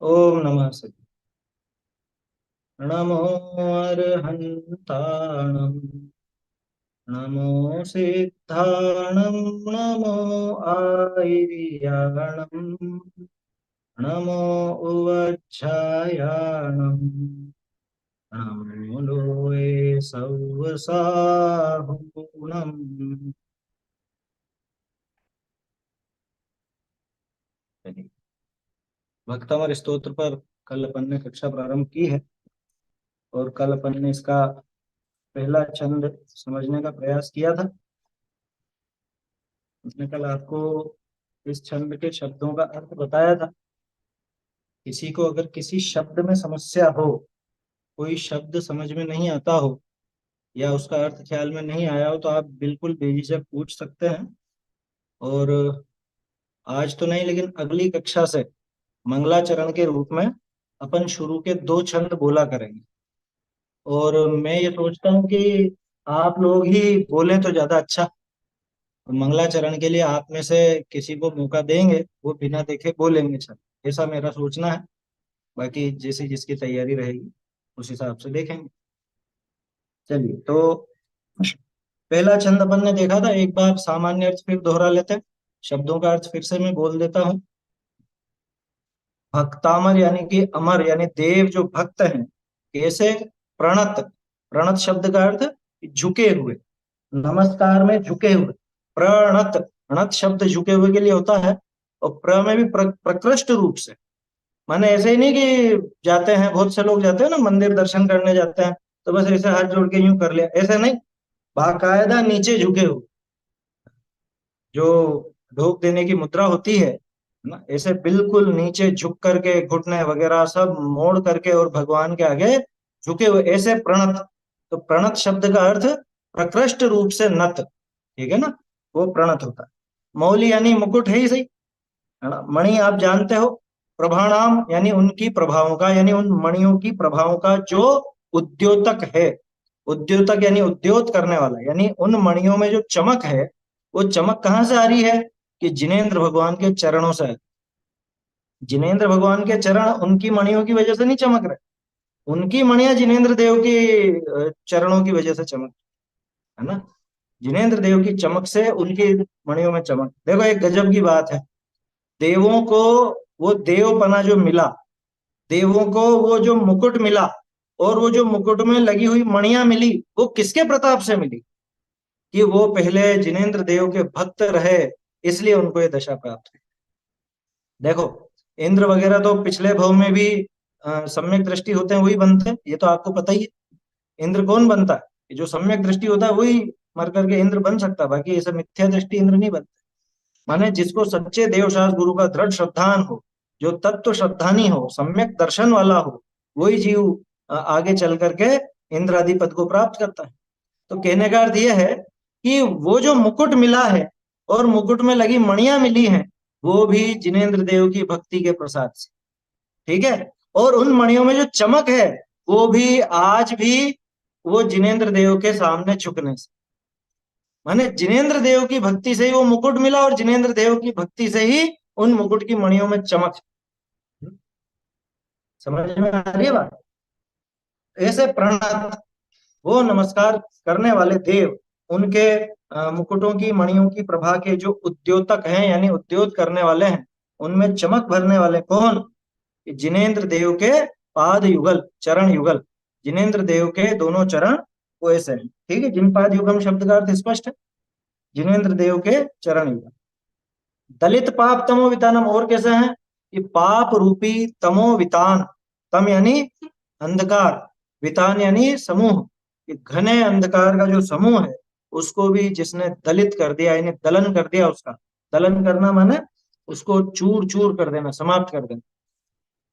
ओम नमः शिवाय। नमो अर्हन्ताणं नमो सिद्धाणं नमो आयर्याणं नमो उवच्छायाणं नमो लोये सव्वसाहुणम्। भक्तमर स्तोत्र पर कल अपन ने कक्षा प्रारंभ की है और कल अपन ने इसका पहला छंद समझने का प्रयास किया था। उसने कल आपको इस छंद के शब्दों का अर्थ बताया था। किसी को अगर किसी शब्द में समस्या हो, कोई शब्द समझ में नहीं आता हो या उसका अर्थ ख्याल में नहीं आया हो तो आप बिल्कुल बेझिझक पूछ सकते हैं। और आज तो नहीं लेकिन अगली कक्षा से मंगलाचरण के रूप में अपन शुरू के दो छंद बोला करेंगे। और मैं ये सोचता हूँ कि आप लोग ही बोले तो ज्यादा अच्छा। मंगलाचरण के लिए आप में से किसी को मौका देंगे, वो बिना देखे बोलेंगे छंद, ऐसा मेरा सोचना है। बाकी जैसी जिसकी तैयारी रहेगी उस हिसाब से देखेंगे। चलिए, तो पहला छंद अपन ने देखा था। एक बार सामान्य अर्थ फिर दोहरा लेते हैं। शब्दों का अर्थ फिर से मैं बोल देता हूँ। भक्तामर यानी कि अमर यानी देव जो भक्त हैं। कैसे? प्रणत। प्रणत शब्द का अर्थ झुके हुए, नमस्कार में झुके हुए। प्रणत, प्रणत शब्द झुके हुए के लिए होता है। और प्र में भी प्रकृष्ट रूप से। माने ऐसे ही नहीं कि जाते हैं, बहुत से लोग जाते हैं ना मंदिर दर्शन करने जाते हैं तो बस ऐसे हाथ जोड़ के यूं कर लिया, ऐसे नहीं। बाकायदा नीचे झुके हुए, जो ढोक देने की मुद्रा होती है ना, ऐसे बिल्कुल नीचे झुक करके घुटने वगैरह सब मोड़ करके और भगवान के आगे झुके हुए, ऐसे प्रणत। तो प्रणत शब्द का अर्थ प्रकृष्ट रूप से नत, ठीक है ना, वो प्रणत होता है। मौली यानी मुकुट है ही सही, है ना। मणि आप जानते हो, प्रभाणाम यानी उनकी प्रभावों का, यानी उन मणियों की प्रभावों का जो उद्योतक है। उद्योतक यानी उद्योत करने वाला, यानी उन मणियों में जो चमक है, वो चमक कहाँ से आ रही है? कि जिनेंद्र भगवान के चरणों से। जिनेंद्र भगवान के चरण उनकी मणियों की वजह से नहीं चमक रहे, उनकी मणियां जिनेंद्र देव की चरणों की वजह से चमक, है ना। जिनेंद्र देव की चमक से उनकी मणियों में चमक। देखो एक गजब की बात है, देवों को वो देवपना जो मिला, देवों को वो जो मुकुट मिला, और वो जो मुकुट में लगी हुई मणियां मिली, वो किसके प्रताप से मिली? कि वो पहले जिनेंद्र देव के भक्त रहे, इसलिए उनको ये दशा प्राप्त हुई। देखो, इंद्र वगैरह तो पिछले भव में भी सम्यक दृष्टि होते हैं वही बनते हैं, ये तो आपको पता ही है। इंद्र कौन बनता है? ये जो सम्यक दृष्टि होता है वही मर करके इंद्र बन सकता है, बाकी ऐसे मिथ्या दृष्टि इंद्र नहीं बनता। माने जिसको सच्चे देवशास्त्र गुरु का दृढ़ श्रद्धान हो, जो तत्व श्रद्धानी हो, सम्यक दर्शन वाला हो, वही जीव आगे चल करके इंद्र आदि पद को प्राप्त करता है। तो कहने का अर्थ यह है कि वो जो मुकुट मिला है और मुकुट में लगी मणियां मिली हैं, वो भी जिनेंद्र देव की भक्ति के प्रसाद से, ठीक है। और उन मणियों में जो चमक है, वो भी आज भी वो जिनेंद्र देव के सामने झुकने से। माने जिनेंद्र देव की भक्ति से ही वो मुकुट मिला, और जिनेंद्र देव की भक्ति से ही उन मुकुट की मणियों में चमक। समझ में आ रही है बात? ऐसे प्रणत, वो नमस्कार करने वाले देव, उनके मुकुटों की मणियों की प्रभा के जो उद्योतक हैं यानी उद्योत करने वाले हैं, उनमें चमक भरने वाले कौन? जिनेंद्र देव के पाद युगल, चरण युगल। जिनेंद्र देव के दोनों चरण वो ऐसे हैं, ठीक है। जिन पाद युगम शब्द का अर्थ स्पष्ट है, जिनेंद्र देव के चरण युगल। दलित पाप तमो वितानम, और कैसे हैं? ये पाप रूपी तमो वितान, तम यानी अंधकार, वितान यानी समूह, ये घने अंधकार का जो समूह है, उसको भी जिसने दलित कर दिया, यानी दलन कर दिया उसका। दलन करना माने उसको चूर चूर कर देना, समाप्त कर देना।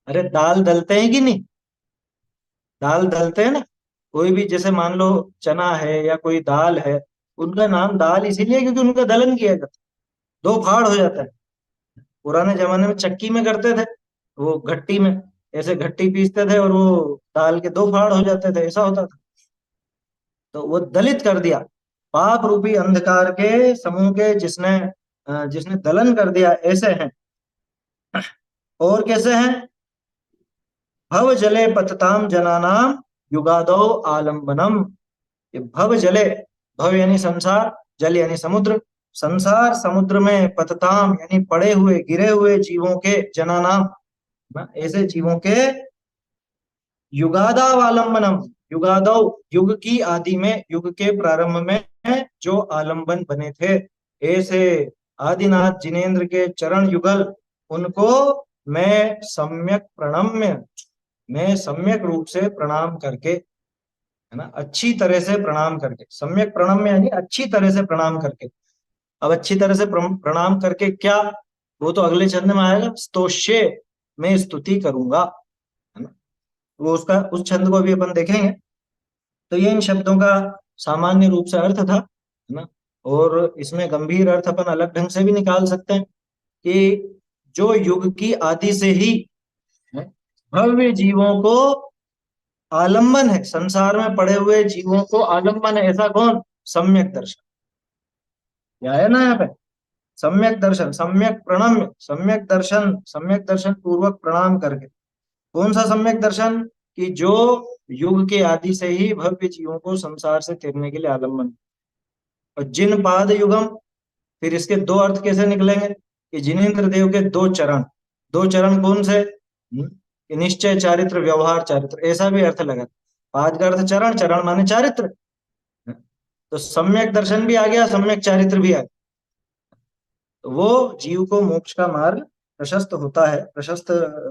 अरे दाल दलते हैं कि नहीं? दाल दलते हैं ना। कोई भी जैसे मान लो चना है या कोई दाल है, उनका नाम दाल इसीलिए क्योंकि उनका दलन किया जाता है, दो फाड़ हो जाता है। पुराने जमाने में चक्की में करते थे, वो घट्टी में ऐसे घट्टी पीसते थे और वो दाल के दो फाड़ हो जाते थे, ऐसा होता था। तो वो दलित कर दिया, पाप रूपी अंधकार के समूह के जिसने जिसने दलन कर दिया, ऐसे हैं। और कैसे हैं? भव जले पतताम जनानाम युगादो आलम्बनम। ये भव जले, भव यानी संसार, जल यानी समुद्र, संसार समुद्र में पतताम यानी पड़े हुए गिरे हुए जीवों के, जनानाम ना, ऐसे जीवों के, युगादावालंबनम, युगादो युग की आदि में, युग के प्रारंभ में जो आलंबन बने थे, ऐसे आदिनाथ जिनेन्द्र के चरण युगल, उनको मैं सम्यक प्रणम्य, मैं सम्यक रूप से प्रणाम करके, है ना, अच्छी तरह से प्रणाम करके, सम्यक प्रणम्य यानी अच्छी तरह से प्रणाम करके। अब अच्छी तरह से प्रणाम करके क्या, वो तो अगले छंद में आएगा, स्तोष्ये, मैं स्तुति करूंगा, है ना, वो उसका उस छंद को भी अपन देखेंगे। तो ये इन शब्दों का सामान्य रूप से अर्थ था, है ना। और इसमें गंभीर अर्थ अपन अलग ढंग से भी निकाल सकते हैं कि जो युग की आदि से ही, है, भव्य जीवों को आलंबन है, संसार में पड़े हुए जीवों को आलंबन है, ऐसा कौन, सम्यक दर्शन, क्या है ना यहाँ पे, सम्यक दर्शन, सम्यक प्रणम्य, सम्यक दर्शन, सम्यक दर्शन पूर्वक प्रणाम करके। कौन सा सम्यक दर्शन, कि जो युग के आदि से ही भव्य जीवों को संसार से तेरने के लिए आलम्बन। और जिन पाद युगम, फिर इसके दो अर्थ कैसे निकलेंगे, कि जिनेन्द्र देव के दो चरण, दो चरण कौन से, कि निश्चय चारित्र व्यवहार चारित्र, ऐसा भी अर्थ लगा। पाद का अर्थ चरण, चरण माने चारित्र, तो सम्यक दर्शन भी आ गया, सम्यक चारित्र भी आ गया, तो वो जीव को मोक्ष का मार्ग प्रशस्त होता है, प्रशस्त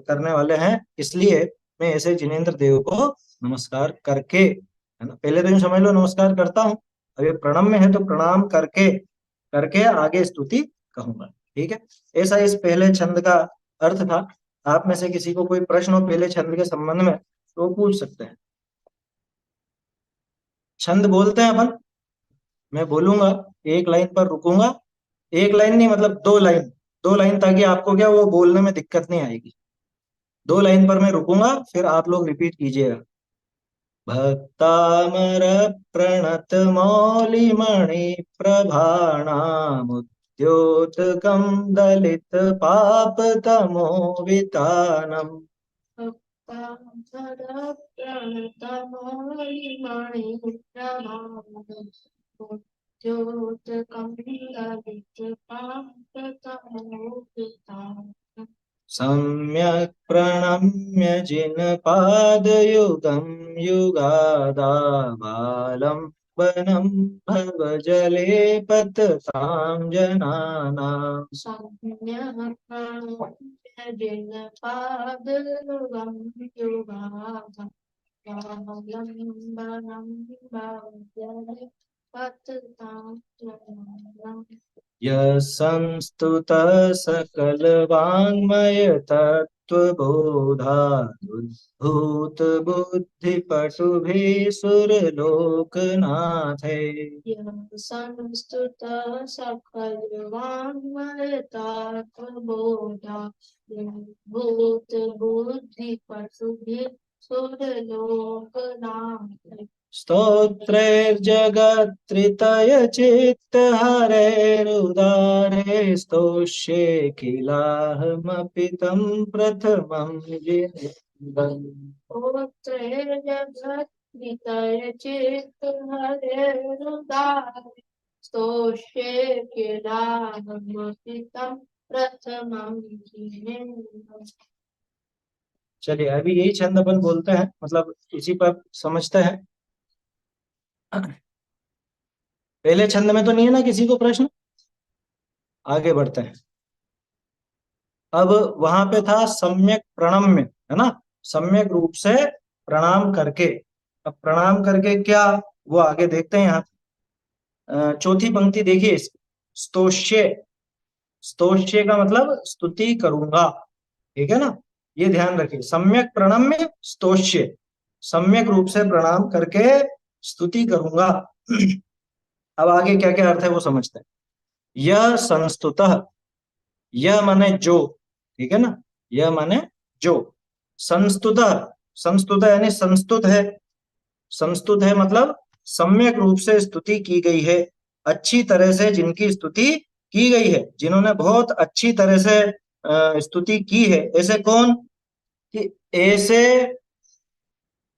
करने वाले हैं, इसलिए मैं ऐसे जिनेन्द्र देव को नमस्कार करके, है ना, पहले तो यूं समझ लो नमस्कार करता हूँ, अब ये प्रणम में है तो प्रणाम करके, करके आगे स्तुति कहूंगा। ठीक है, ऐसा इस पहले छंद का अर्थ था। आप में से किसी को कोई प्रश्न हो पहले छंद के संबंध में तो पूछ सकते हैं। छंद बोलते हैं अपन, मैं बोलूंगा, एक लाइन पर रुकूंगा, एक लाइन नहीं मतलब दो लाइन, दो लाइन, ताकि आपको क्या वो बोलने में दिक्कत नहीं आएगी। दो लाइन पर मैं रुकूंगा, फिर आप लोग रिपीट कीजिएगा। भक्तामर प्रणत मौलिमणि प्रभाणामुद्योतकं दलित पाप तमोवितानम्। सम्यक् प्रणम्य जिनपादयुगं युगादाबालम्बनं भवजले पततां जनानाम्। यः संस्तुतः सकलवाङ्मय तत्त्वबोधादुद्भूत बुद्धिपटुभिः सुरलोकनाथे। स्तोत्रैर्जगत्त्रितयचित्तहरेरुदारे स्तोष्येऽखिलाहमपि तं प्रथमं जिनेन्द्रम्। चलिए अभी यही छंद अपन बोलते हैं, मतलब इसी पर समझते हैं। पहले छंद में तो नहीं है ना किसी को प्रश्न, आगे बढ़ते हैं। अब वहां पे था सम्यक प्रणम्य, है ना, सम्यक रूप से प्रणाम करके। अब प्रणाम करके क्या, वो आगे देखते हैं। यहाँ चौथी पंक्ति देखिए इसकी, स्तोष्य, स्तोष्य का मतलब स्तुति करूंगा, ठीक है ना, ये ध्यान रखिए, सम्यक प्रणम्य स्तोष्य, सम्यक रूप से प्रणाम करके स्तुति करूंगा। अब आगे क्या क्या अर्थ है वो समझते हैं। यह संस्तुतः, यह माने जो, ठीक है ना, यह माने जो, संस्तुतः, संस्तुतः यानी संस्तुत है, संस्तुत है मतलब सम्यक रूप से स्तुति की गई है, अच्छी तरह से जिनकी स्तुति की गई है, जिन्होंने बहुत अच्छी तरह से स्तुति की है, ऐसे कौन, कि ऐसे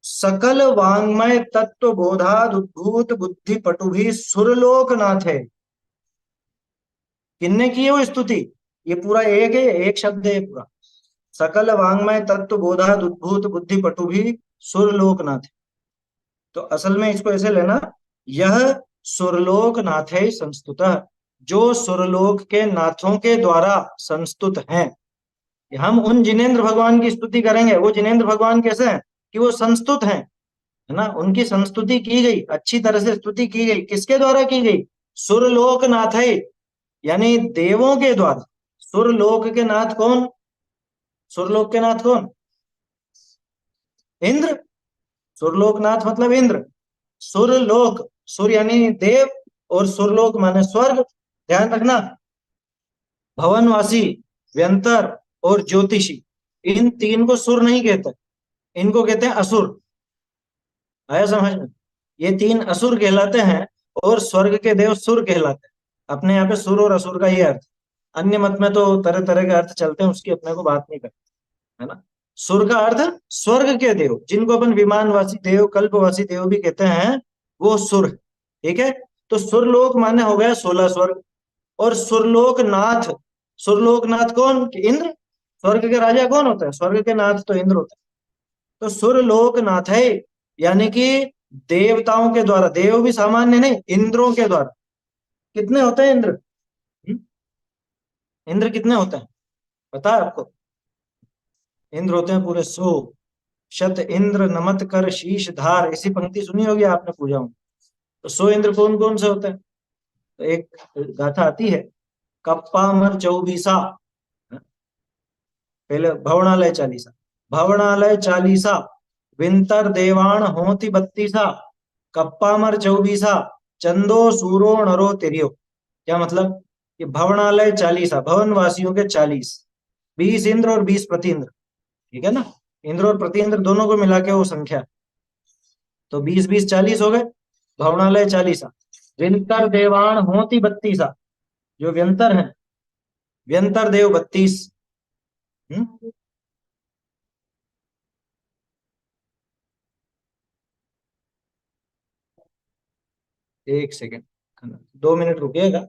सकल वांग्मय तत्व बोधाद उद्भूत बुद्धि पटुभी सुरलोकनाथ है। किन्ने की है वो स्तुति? ये पूरा एक है, एक शब्द है पूरा। सकल वांग्मय तत्व बोधाद उद्भूत बुद्धि पटुभी सुरलोकनाथ है। तो असल में इसको ऐसे लेना, यह सुरलोक नाथ है संस्तुतः, जो सुरलोक के नाथों के द्वारा संस्तुत हैं। हम उन जिनेंद्र भगवान की स्तुति करेंगे। वो जिनेंद्र भगवान कैसे हैं कि वो संस्तुत हैं, है ना। उनकी संस्तुति की गई, अच्छी तरह से स्तुति की गई। किसके द्वारा की गई? सुरलोक नाथ है, यानी देवों के द्वारा। सुरलोक के नाथ कौन? सुरलोक के नाथ कौन? इंद्र। सुरलोकनाथ मतलब इंद्र। सुरलोक, सुर यानी देव, और सुरलोक माने स्वर्ग। ध्यान रखना, भवनवासी, व्यंतर और ज्योतिषी, इन तीन को सुर नहीं कहते, इनको कहते हैं असुर। आया समझ में? ये तीन असुर कहलाते हैं, और स्वर्ग के देव सुर कहलाते हैं। अपने यहाँ पे सुर और असुर का ये अर्थ। अन्य मत में तो तरह तरह के अर्थ चलते हैं, उसकी अपने को बात नहीं करते, है ना। सुर का अर्थ स्वर्ग के देव, जिनको अपन विमानवासी देव, कल्पवासी देव भी कहते हैं, वो सुर है। ठीक है। तो सुरलोक माने हो गया 16 स्वर्ग। और सुरलोक नाथ, सुरलोक नाथ कौन? कि इंद्र। स्वर्ग के राजा कौन होता है? स्वर्ग के नाथ तो इंद्र होता है। तो सुरलोक नाथ है, यानी कि देवताओं के द्वारा, देव भी सामान्य नहीं, इंद्रों के द्वारा। कितने होते हैं इंद्र? हम्म? इंद्र कितने होते हैं पता है आपको? इंद्र होते हैं पूरे 100। शत इंद्र नमत कर शीश धार, ऐसी पंक्ति सुनी होगी आपने पूजा में। तो 100 इंद्र कौन कौन से होते हैं? तो एक गाथा आती है, कप्पा मर चौबीसा। पहले भवनालय चालीसा। भवनालय चालीसा, विंतर देवाण होती बत्तीसा, कप्पामर चौबीसा, चंदो सूरो नरो तिरियो। क्या मतलब? कि भवनालय चालीसा, भवन वासियों के 40, 20 इंद्र और 20 प्रतिइंद्र। ठीक है ना। इंद्र और प्रतिइंद्र दोनों को मिला के वो संख्या, तो 20 20 40 हो गए। भवनालय चालीसा, व्यंतर देवाण होती बत्तीसा, जो व्यंतर है, व्यंतर देव 32। हम्म। एक सेकेंड, 2 मिनट रुकिएगा।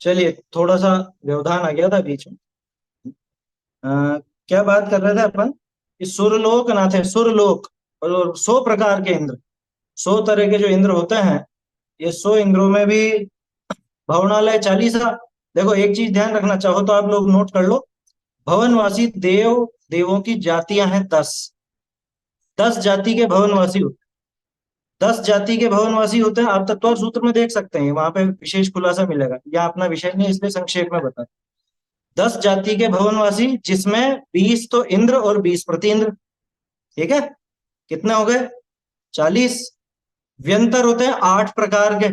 चलिए, थोड़ा सा व्यवधान आ गया था बीच में। क्या बात कर रहे थे अपन? कि सुरलोक नाथ है, सुरलोक। और 100 प्रकार के इंद्र, 100 तरह के जो इंद्र होते हैं, ये 100 इंद्रों में भी भवनालय चालीसा। देखो, एक चीज ध्यान रखना, चाहो तो आप लोग नोट कर लो। भवनवासी देव, देवों की जातियां हैं 10। 10 जाति के भवनवासी होते हैं। 10 जाति के भवनवासी होते हैं। आप तत्व सूत्र में देख सकते हैं, वहां पे विशेष खुलासा मिलेगा। यह अपना विषय नहीं, इसलिए संक्षेप में बता। 10 जाति के भवनवासी, जिसमें 20 तो इंद्र और 20 प्रतींद्र। ठीक है, कितने हो गए? 40। व्यंतर होते हैं 8 प्रकार के।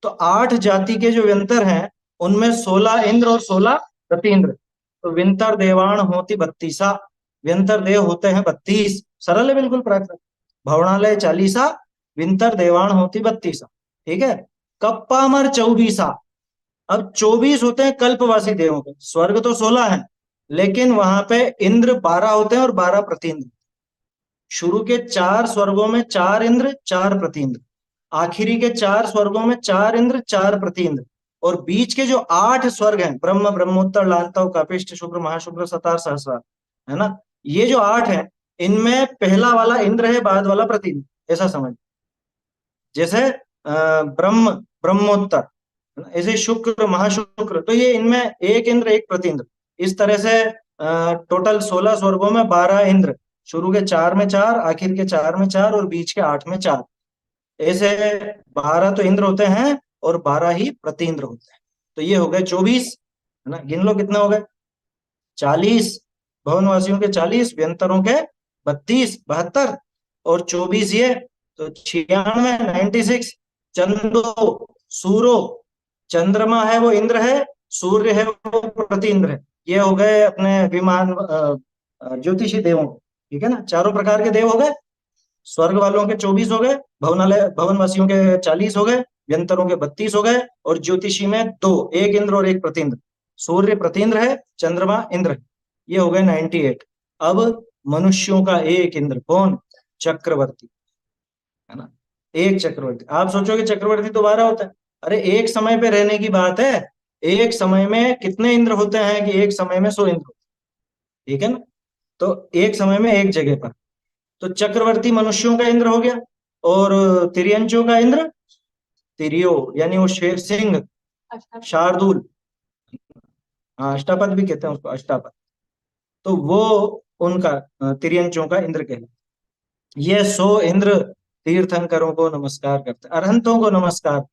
तो 8 जाति के जो व्यंतर हैं, उनमें 16 इंद्र और 16 प्रतींद्र। तो विंतर देवाण होती 32। व्यंतर देव होते हैं 32। सरल है बिल्कुल, प्राकृत। भवनालय 40। विंतर देवाण होती 32। ठीक है। कप्पामर 24। अब 24 होते हैं कल्पवासी देवों के। स्वर्ग तो 16 है, लेकिन वहां पे इंद्र 12 होते हैं और 12 प्रतींद्र। शुरू के 4 स्वर्गों में 4 इंद्र 4 प्रतींद्र, आखिरी के 4 स्वर्गों में 4 इंद्र 4 प्रतींद्र, और बीच के जो 8 स्वर्ग हैं, ब्रह्म, ब्रह्मोत्तर, लांतव, कपिष्ठ, शुक्र, महाशुक्र, सतार, सहस्रार, है ना, ये जो 8 हैं, इनमें पहला वाला इंद्र है, बाद वाला प्रतींद्र। ऐसा समझ। जैसे ब्रह्म, ब्रह्मोत्तर, ऐसे शुक्र, महाशुक्र, तो ये इनमें एक इंद्र एक प्रतींद्र। इस तरह से टोटल 16 स्वर्गों में 12 इंद्र, शुरू के 4 में 4, आखिर के 4 में 4, और बीच के 8 में 4। ऐसे 12 तो इंद्र होते हैं और 12 ही प्रतींद्र होते हैं। तो ये हो गए 24, है ना। गिन लो कितने हो गए? 40 भवनवासियों के, 40 व्यंतरों के 32, 72, और 24 ये, तो 96, 96। चंदो, सूरो, चंद्रमा है वो इंद्र है, सूर्य है वो प्रतींद्र है। ये हो गए अपने विमान ज्योतिषी देवों। ठीक है ना, चारों प्रकार के देव हो गए। स्वर्ग वालों के 24 हो गए, भवनालय भवनवासियों के 40 हो गए, व्यंतरों के 32 हो गए, और ज्योतिषी में दो, एक इंद्र और एक प्रतींद्र। सूर्य प्रतींद्र है, चंद्रमा इंद्र है। ये हो गए 98। अब मनुष्यों का एक इंद्र, कौन? चक्रवर्ती, है ना। एक चक्रवर्ती। आप सोचोगे चक्रवर्ती तो 12 होता है। अरे एक समय पे रहने की बात है। एक समय में कितने इंद्र होते हैं कि एक समय में 100 इंद्र होते हैं। ठीक है ना। तो एक समय में एक जगह पर। तो चक्रवर्ती मनुष्यों का इंद्र हो गया, और तिर्यंचों का इंद्र तिरियो, यानी वो शेर सिंह, शार्दुल। हाँ, अष्टापद भी कहते हैं उसको, अष्टापद। तो वो उनका तिर्यंचों का इंद्र कहलाता। ये 100 इंद्र तीर्थंकरों को नमस्कार करते, अरहंतों को नमस्कार।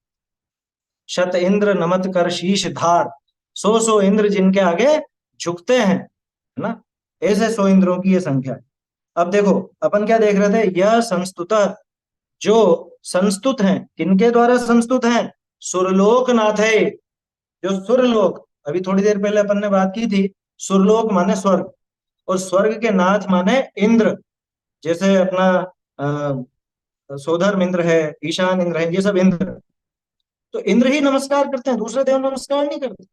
शत इंद्र नमत कर शीश धार। 100 इंद्र जिनके आगे झुकते हैं, है ना। ऐसे 100 इंद्रों की ये संख्या है। अब देखो, अपन क्या देख रहे थे? यह संस्तुत, जो संस्तुत हैं, किनके द्वारा संस्तुत हैं? सुरलोक नाथ है। जो सुरलोक, अभी थोड़ी देर पहले अपन ने बात की थी, सुरलोक माने स्वर्ग, और स्वर्ग के नाथ माने इंद्र। जैसे अपना सोधर्म इंद्र है, ईशान इंद्र है, ये सब इंद्र। तो इंद्र ही नमस्कार करते हैं, दूसरे देव नमस्कार नहीं करते।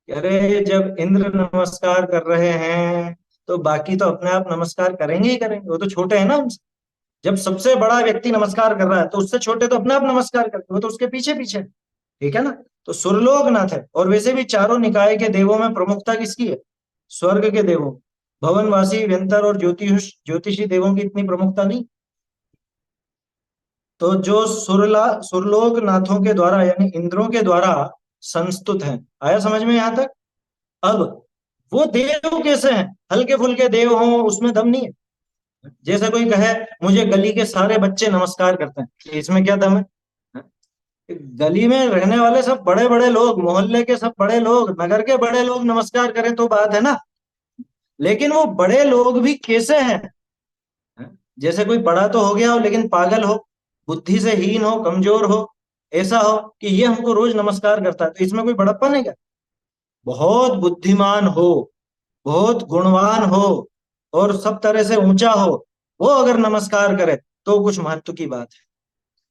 अरे जब इंद्र नमस्कार कर रहे हैं, तो बाकी तो अपने आप नमस्कार करेंगे ही करेंगे, वो तो छोटे हैं ना उनसे। जब सबसे बड़ा व्यक्ति नमस्कार कर रहा है, तो उससे छोटे तो अपने आप नमस्कार करते हैं, वो तो उसके पीछे पीछे। ठीक है ना। तो सुरलोकनाथ है। और वैसे भी चारों निकाय के देवों में प्रमुखता किसकी है? स्वर्ग के देवों। भवनवासी, व्यंतर और ज्योतिषी देवों की इतनी प्रमुखता नहीं। तो जो सुरलोक नाथों के द्वारा, यानी इंद्रों के द्वारा संस्तुत है। आया समझ में यहां तक? अब वो देव कैसे हैं? हल्के फुल्के देव हों उसमें दम नहीं है। जैसे कोई कहे मुझे गली के सारे बच्चे नमस्कार करते हैं, इसमें क्या दम है? गली में रहने वाले सब बड़े बड़े लोग, मोहल्ले के सब बड़े लोग, नगर के बड़े लोग नमस्कार करें तो बात है ना। लेकिन वो बड़े लोग भी कैसे हैं? जैसे कोई बड़ा तो हो गया हो, लेकिन पागल हो, बुद्धि से हीन हो, कमजोर हो, ऐसा हो कि ये हमको रोज नमस्कार करता है, तो इसमें कोई बड़प्पन है क्या? बहुत बुद्धिमान हो, बहुत गुणवान हो, और सब तरह से ऊंचा हो, वो अगर नमस्कार करे तो कुछ महत्व की बात है।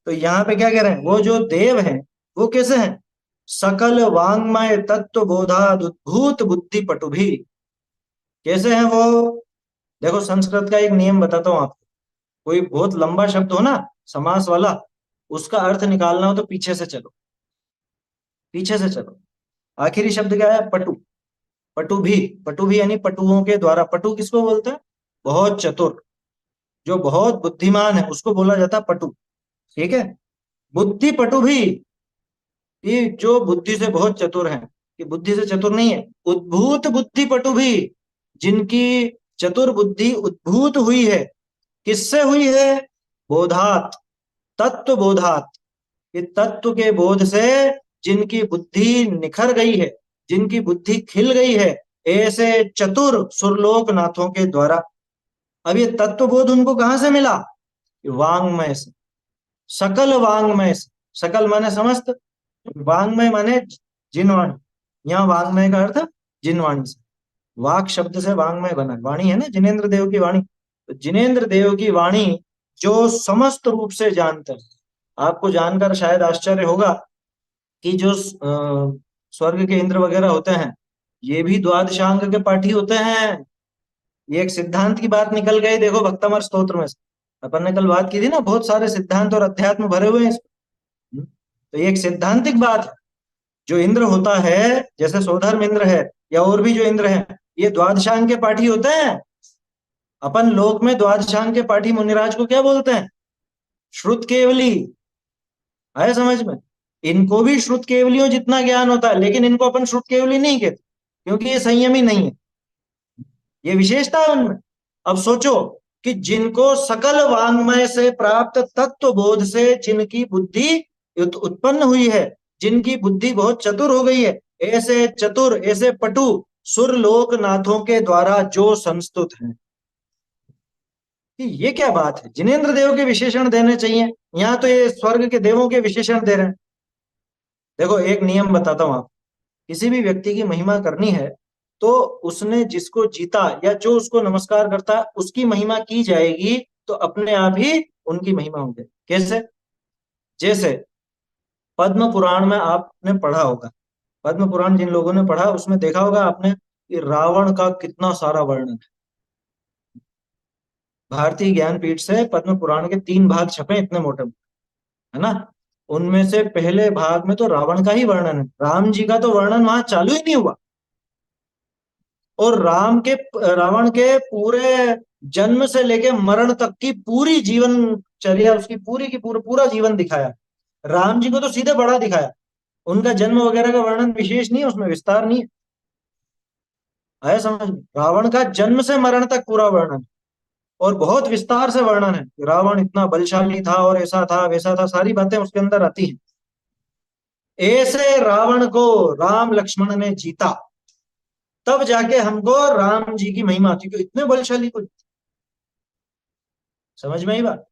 तो यहाँ पे क्या कह रहे हैं? वो जो देव हैं, वो कैसे हैं? सकल वांग्मय तत्व बोधादुद्भूत बुद्धि पटु भी। कैसे हैं वो? देखो, संस्कृत का एक नियम बताता हूँ आपको। कोई बहुत लंबा शब्द हो ना, समास वाला, उसका अर्थ निकालना हो तो पीछे से चलो, पीछे से चलो। आखिरी शब्द क्या है? पटु। पटु भी, पटु भी यानी पटुओं के द्वारा। पटु किसको बोलते हैं? बहुत चतुर, जो बहुत बुद्धिमान है, उसको बोला जाता है पटु। ठीक है। बुद्धि पटु भी, ये जो बुद्धि से बहुत चतुर हैं। ये बुद्धि से चतुर नहीं है, उद्भूत बुद्धि पटु भी, जिनकी चतुर बुद्धि उद्भूत हुई है। किससे हुई है? बोधात, तत्व बोधात। ये तत्व के बोध से जिनकी बुद्धि निखर गई है, जिनकी बुद्धि खिल गई है, ऐसे चतुर सुरलोक नाथों के द्वारा। अब ये तत्वबोध उनको कहां से मिला? वांग्मय से, सकल वांग्मय से। सकल माने समस्त, वांग्मय माने जिनवाणी। यहाँ वांग्मय का अर्थ जिनवाणी से, वाक शब्द से वांग्मय बना, वाणी है ना जिनेन्द्र देव की वाणी। तो जिनेन्द्र देव की वाणी जो समस्त रूप से जानते हैं। आपको जानकर शायद आश्चर्य होगा कि जो स्वर्ग के इंद्र वगैरह होते हैं, ये भी द्वादशांग के पाठी होते हैं। ये एक सिद्धांत की बात निकल गई, देखो भक्तमर स्तोत्र में से। अपन ने कल बात की थी ना, बहुत सारे सिद्धांत और अध्यात्म भरे हुए हैं इसमें। तो ये एक सैद्धांतिक बात है। जो इंद्र होता है, जैसे सोधर्म इंद्र है या और भी जो इंद्र है, ये द्वादशांग के पाठी होते हैं। अपन लोक में द्वादशांग के पाठी मुनिराज को क्या बोलते हैं? श्रुत केवली। आया समझ में? इनको भी श्रुत केवलियों जितना ज्ञान होता है, लेकिन इनको अपन श्रुत केवली नहीं कहते, क्योंकि ये संयमी नहीं है। ये विशेषता है उनमें। अब सोचो कि जिनको सकल वांग्मय से प्राप्त तत्व बोध से जिनकी बुद्धि उत्पन्न हुई है, जिनकी बुद्धि बहुत चतुर हो गई है, ऐसे चतुर, ऐसे पटु सुरलोक नाथों के द्वारा जो संस्तुत हैं। कि ये क्या बात है? जिनेन्द्र देव के विशेषण देने चाहिए, यहाँ तो ये स्वर्ग के देवों के विशेषण दे रहे हैं। देखो एक नियम बताता हूं आप, किसी भी व्यक्ति की महिमा करनी है तो उसने जिसको जीता या जो उसको नमस्कार करता है उसकी महिमा की जाएगी, तो अपने आप ही उनकी महिमा होगी। कैसे? जैसे पद्म पुराण में आपने पढ़ा होगा, पद्म पुराण जिन लोगों ने पढ़ा उसमें देखा होगा आपने कि रावण का कितना सारा वर्णन है। भारतीय ज्ञानपीठ से पद्म पुराण के 3 भाग छपे, इतने मोटे है ना। उनमें से पहले भाग में तो रावण का ही वर्णन है, राम जी का तो वर्णन वहां चालू ही नहीं हुआ। और रावण के पूरे जन्म से लेके मरण तक की पूरी जीवनचर्या, उसकी पूरी की पूरा जीवन दिखाया। राम जी को तो सीधे बड़ा दिखाया, उनका जन्म वगैरह का वर्णन विशेष नहीं है, उसमें विस्तार नहीं है। आया समझ में? रावण का जन्म से मरण तक पूरा वर्णन, और बहुत विस्तार से वर्णन है। रावण इतना बलशाली था और ऐसा था वैसा था, सारी बातें उसके अंदर आती हैं। ऐसे रावण को राम लक्ष्मण ने जीता, तब जाके हमको राम जी की महिमा आती, क्यों? इतने बलशाली को, समझ में आई बात?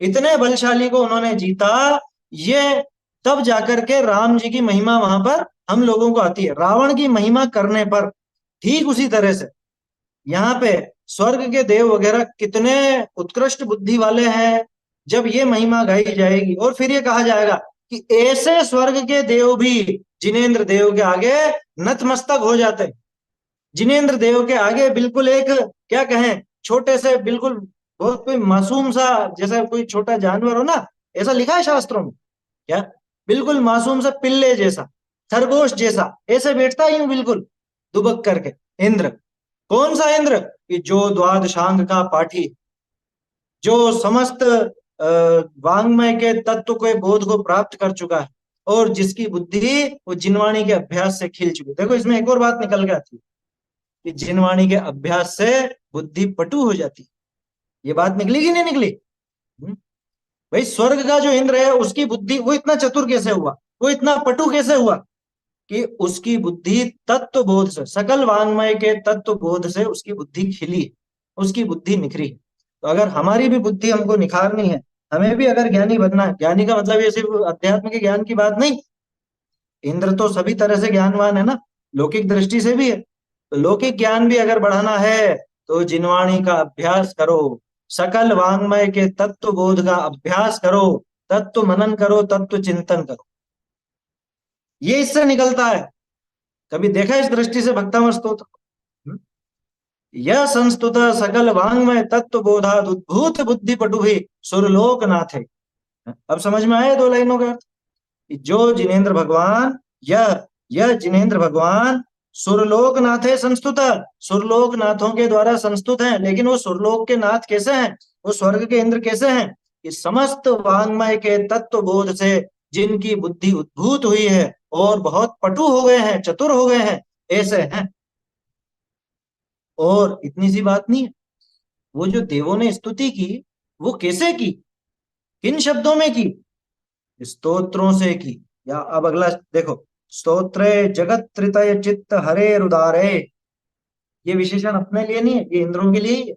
इतने बलशाली को उन्होंने जीता, ये तब जाकर के राम जी की महिमा वहां पर हम लोगों को आती है। रावण की महिमा करने पर ठीक उसी तरह से यहाँ पे स्वर्ग के देव वगैरह कितने उत्कृष्ट बुद्धि वाले हैं, जब ये महिमा गाई जाएगी और फिर ये कहा जाएगा कि ऐसे स्वर्ग के देव भी जिनेन्द्र देव के आगे नतमस्तक हो जाते हैं। जिनेन्द्र देव के आगे बिल्कुल एक, क्या कहें, छोटे से बिल्कुल, बहुत कोई मासूम सा, जैसा कोई छोटा जानवर हो ना, ऐसा लिखा है शास्त्रों में क्या, बिल्कुल मासूम सा पिल्ले जैसा, खरगोश जैसा, ऐसे बैठता ही हूं बिल्कुल दुबक करके इंद्र। कौन सा इंद्र? कि जो द्वादशांग का पाठी, जो समस्त वांग्मय के तत्व के बोध को प्राप्त कर चुका है, और जिसकी बुद्धि वो जिनवाणी के अभ्यास से खिल चुकी। देखो इसमें एक और बात निकल के आती है कि जिनवाणी के अभ्यास से बुद्धि पटु हो जाती है। ये बात निकली कि नहीं निकली? भाई स्वर्ग का जो इंद्र है उसकी बुद्धि, वो इतना चतुर कैसे हुआ, वो इतना पटु कैसे हुआ? कि उसकी बुद्धि तत्व बोध से, सकल वांग्मय के तत्व बोध से उसकी बुद्धि खिली, उसकी बुद्धि निखरी। तो अगर हमारी भी बुद्धि हमको निखारनी है, हमें भी अगर ज्ञानी बनना है, ज्ञानी का मतलब ये सिर्फ अध्यात्म के ज्ञान की बात नहीं, इंद्र तो सभी तरह से ज्ञानवान है ना, लौकिक दृष्टि से भी है। तो लौकिक ज्ञान भी अगर बढ़ाना है तो जिनवाणी का अभ्यास करो, सकल वांग्मय के तत्व बोध का अभ्यास करो, तत्व मनन करो, तत्व चिंतन करो। ये इससे निकलता है। कभी देखा इस दृष्टि से भक्तामर स्तोत्र? यह संस्तुत सकल वांग्मय तत्व बोधाद उद्भूत बुद्धि पटु भी सुरलोक नाथे। अब समझ में आए 2 लाइनों का अर्थ? जो जिनेन्द्र भगवान, यह जिनेन्द्र भगवान सुरलोक नाथ है, संस्तुत, सुरलोक नाथों के द्वारा संस्तुत हैं। लेकिन वो सुरलोक के नाथ कैसे हैं, वो स्वर्ग के इंद्र कैसे हैं? कि समस्त वांग्मय के तत्व बोध से जिनकी बुद्धि उद्भूत हुई है और बहुत पटु हो गए हैं, चतुर हो गए हैं, ऐसे हैं। और इतनी सी बात नहीं है, वो जो देवों ने स्तुति की, वो कैसे की, किन शब्दों में की? स्तोत्रों से की। या अब अगला देखो, स्तोत्रे जगत त्रितय चित्त हरे रुदारे। ये विशेषण अपने लिए नहीं है, ये इंद्रों के लिए ही है।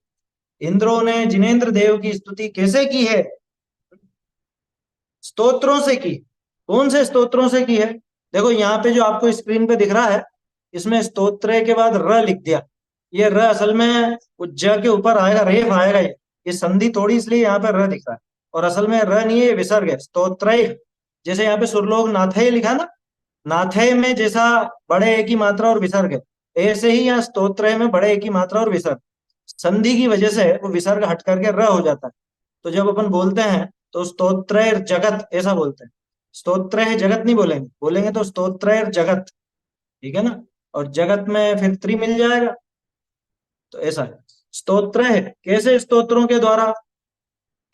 इंद्रों ने जिनेन्द्र देव की स्तुति कैसे की है? स्तोत्रों से की। कौन से स्तोत्रों से की है? देखो यहाँ पे जो आपको स्क्रीन पे दिख रहा है, इसमें स्तोत्र के बाद र लिख दिया। ये र असल में ज के ऊपर आएगा, रेफ आएगा। ये संधि तोड़ी, इसलिए यहाँ पे र दिख रहा है, और असल में र नहीं है, ये विसर्ग है। स्तोत्र, जैसे यहाँ पे सुरलोक नाथे लिखा ना, नाथे में जैसा बड़े एक ही मात्रा और विसर्ग है, ऐसे ही यहाँ स्तोत्र में बड़े एक ही मात्रा और विसर्ग। संधि की वजह से वो विसर्ग हट करके र हो जाता है। तो जब अपन बोलते हैं तो स्तोत्रैर जगत ऐसा बोलते हैं। स्तोत्र जगत नहीं बोलेंगे, बोलेंगे तो स्तोत्रैर जगत, ठीक है ना। और जगत में फिर त्रि मिल जाएगा, तो ऐसा है। स्तोत्र है कैसे? स्तोत्रों के द्वारा,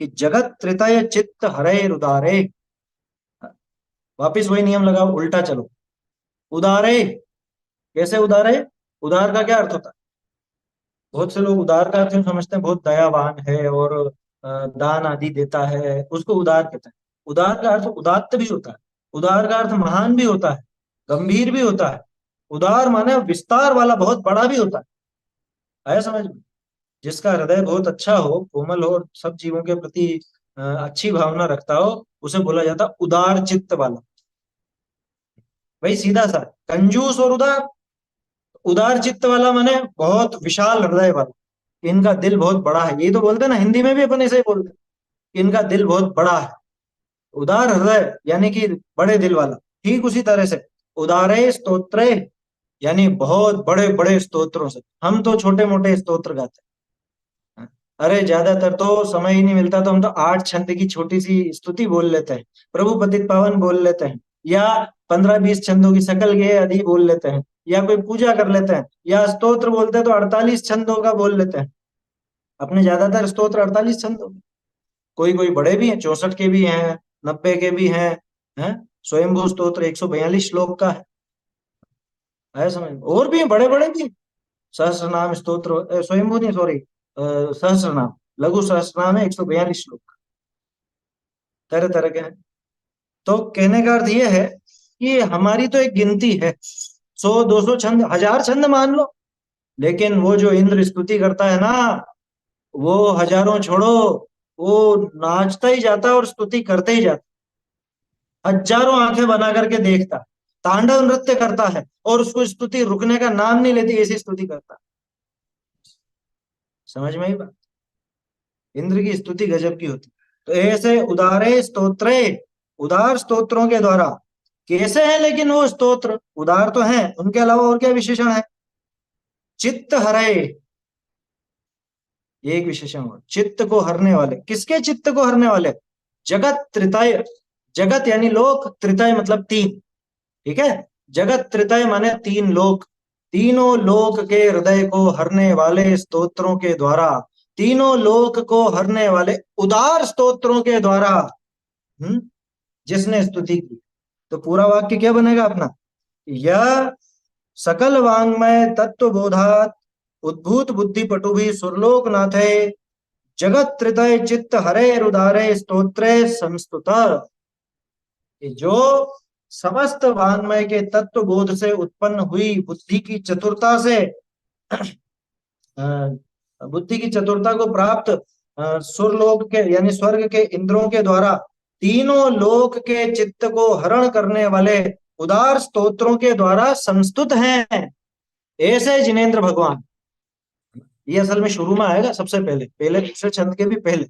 कि जगत त्रितय चित्त हरे उदारे। वापिस वही नियम लगाओ, उल्टा चलो। उदारे कैसे? उदारे, उदार का क्या अर्थ होता है? बहुत से लोग उदार का अर्थ यूं समझते हैं बहुत दयावान है और दान आदि देता है, उसको उदार कहते हैं। उदार का अर्थ उदात्त भी होता है, उदार का अर्थ महान भी होता है, गंभीर भी होता है। उदार माने विस्तार वाला, बहुत बड़ा भी होता है। आया समझ में? जिसका हृदय बहुत अच्छा हो, कोमल हो, और सब जीवों के प्रति अच्छी भावना रखता हो, उसे बोला जाता उदार चित्त वाला। भाई सीधा सा, कंजूस और उदार। उदार चित्त वाला माने बहुत विशाल हृदय वाला, इनका दिल बहुत बड़ा है। ये तो बोलते हैं ना, हिंदी में भी अपन ऐसे ही बोलते हैं कि इनका दिल बहुत बड़ा है। उदार हृदय यानी कि बड़े दिल वाला। ठीक उसी तरह से उदारे स्तोत्रे यानी बहुत बड़े बड़े स्तोत्रों से। हम तो छोटे मोटे स्तोत्र गाते हैं, अरे ज्यादातर तो समय ही नहीं मिलता, तो हम तो 8 छंद की छोटी सी स्तुति बोल लेते हैं, प्रभु पतित पावन बोल लेते हैं, या 15-20 छंदों की सकल गेय आदि बोल लेते हैं, या कोई पूजा कर लेते हैं, या स्तोत्र बोलते हैं तो 48 छंदों का बोल लेते हैं। अपने ज्यादातर स्तोत्र 48 छंदों के। कोई कोई बड़े भी हैं, 64 के भी हैं, 90 के भी हैं। स्वयंभू स्तोत्र 142 श्लोक का है समझ में? और भी हैं, बड़े बड़े भी हैं। सहस्र नाम स्तोत्र, स्वयंभू नहीं, सॉरी, सहस्र नाम, लघु सहस्र नाम है 142 श्लोक, तरह तरह के हैं। तो कहने का अर्थ ये है कि हमारी तो एक गिनती है, 100-200 छंद, 1000 छंद मान लो, लेकिन वो जो इंद्र स्तुति करता है ना, वो हजारों छोड़ो, वो नाचता ही जाता है और स्तुति करते ही जाता, हजारों आंखें बना करके देखता, तांडव नृत्य करता है, और उसको स्तुति रुकने का नाम नहीं लेती, ऐसी स्तुति करता। समझ में ही बात? इंद्र की स्तुति गजब की होती। तो ऐसे उदारे स्तोत्रे, उदार स्तोत्रों के द्वारा कैसे हैं? लेकिन वो स्तोत्र उदार तो हैं, उनके अलावा और क्या विशेषण है? चित्त हरे, ये एक विशेषण हुआ। चित्त को हरने वाले, किसके चित्त को हरने वाले? जगत त्रितय, जगत यानी लोक, त्रितय मतलब तीन, ठीक है। जगत त्रितय माने तीन लोक, तीनों लोक के हृदय को हरने वाले स्तोत्रों के द्वारा, तीनों लोक को हरने वाले उदार स्तोत्रों के द्वारा जिसने स्तुति की। तो पूरा वाक्य क्या बनेगा अपना? यह सकल वांग्मय तत्व बोधात उद्भूत बुद्धि पटु भी सुरलोक नाथे जगत त्रितय चित्त हरे रुदारे स्तोत्रे संस्तुत। जो समस्त वांग्मय के तत्व बोध से उत्पन्न हुई बुद्धि की चतुरता से, बुद्धि की चतुरता को प्राप्त सुरलोक के यानी स्वर्ग के इंद्रों के द्वारा तीनों लोक के चित्त को हरण करने वाले उदार स्तोत्रों के द्वारा संस्तुत हैं, ऐसे जिनेन्द्र भगवान। ये असल में शुरू में आएगा, सबसे पहले पहले दूसरे छंद के भी पहले,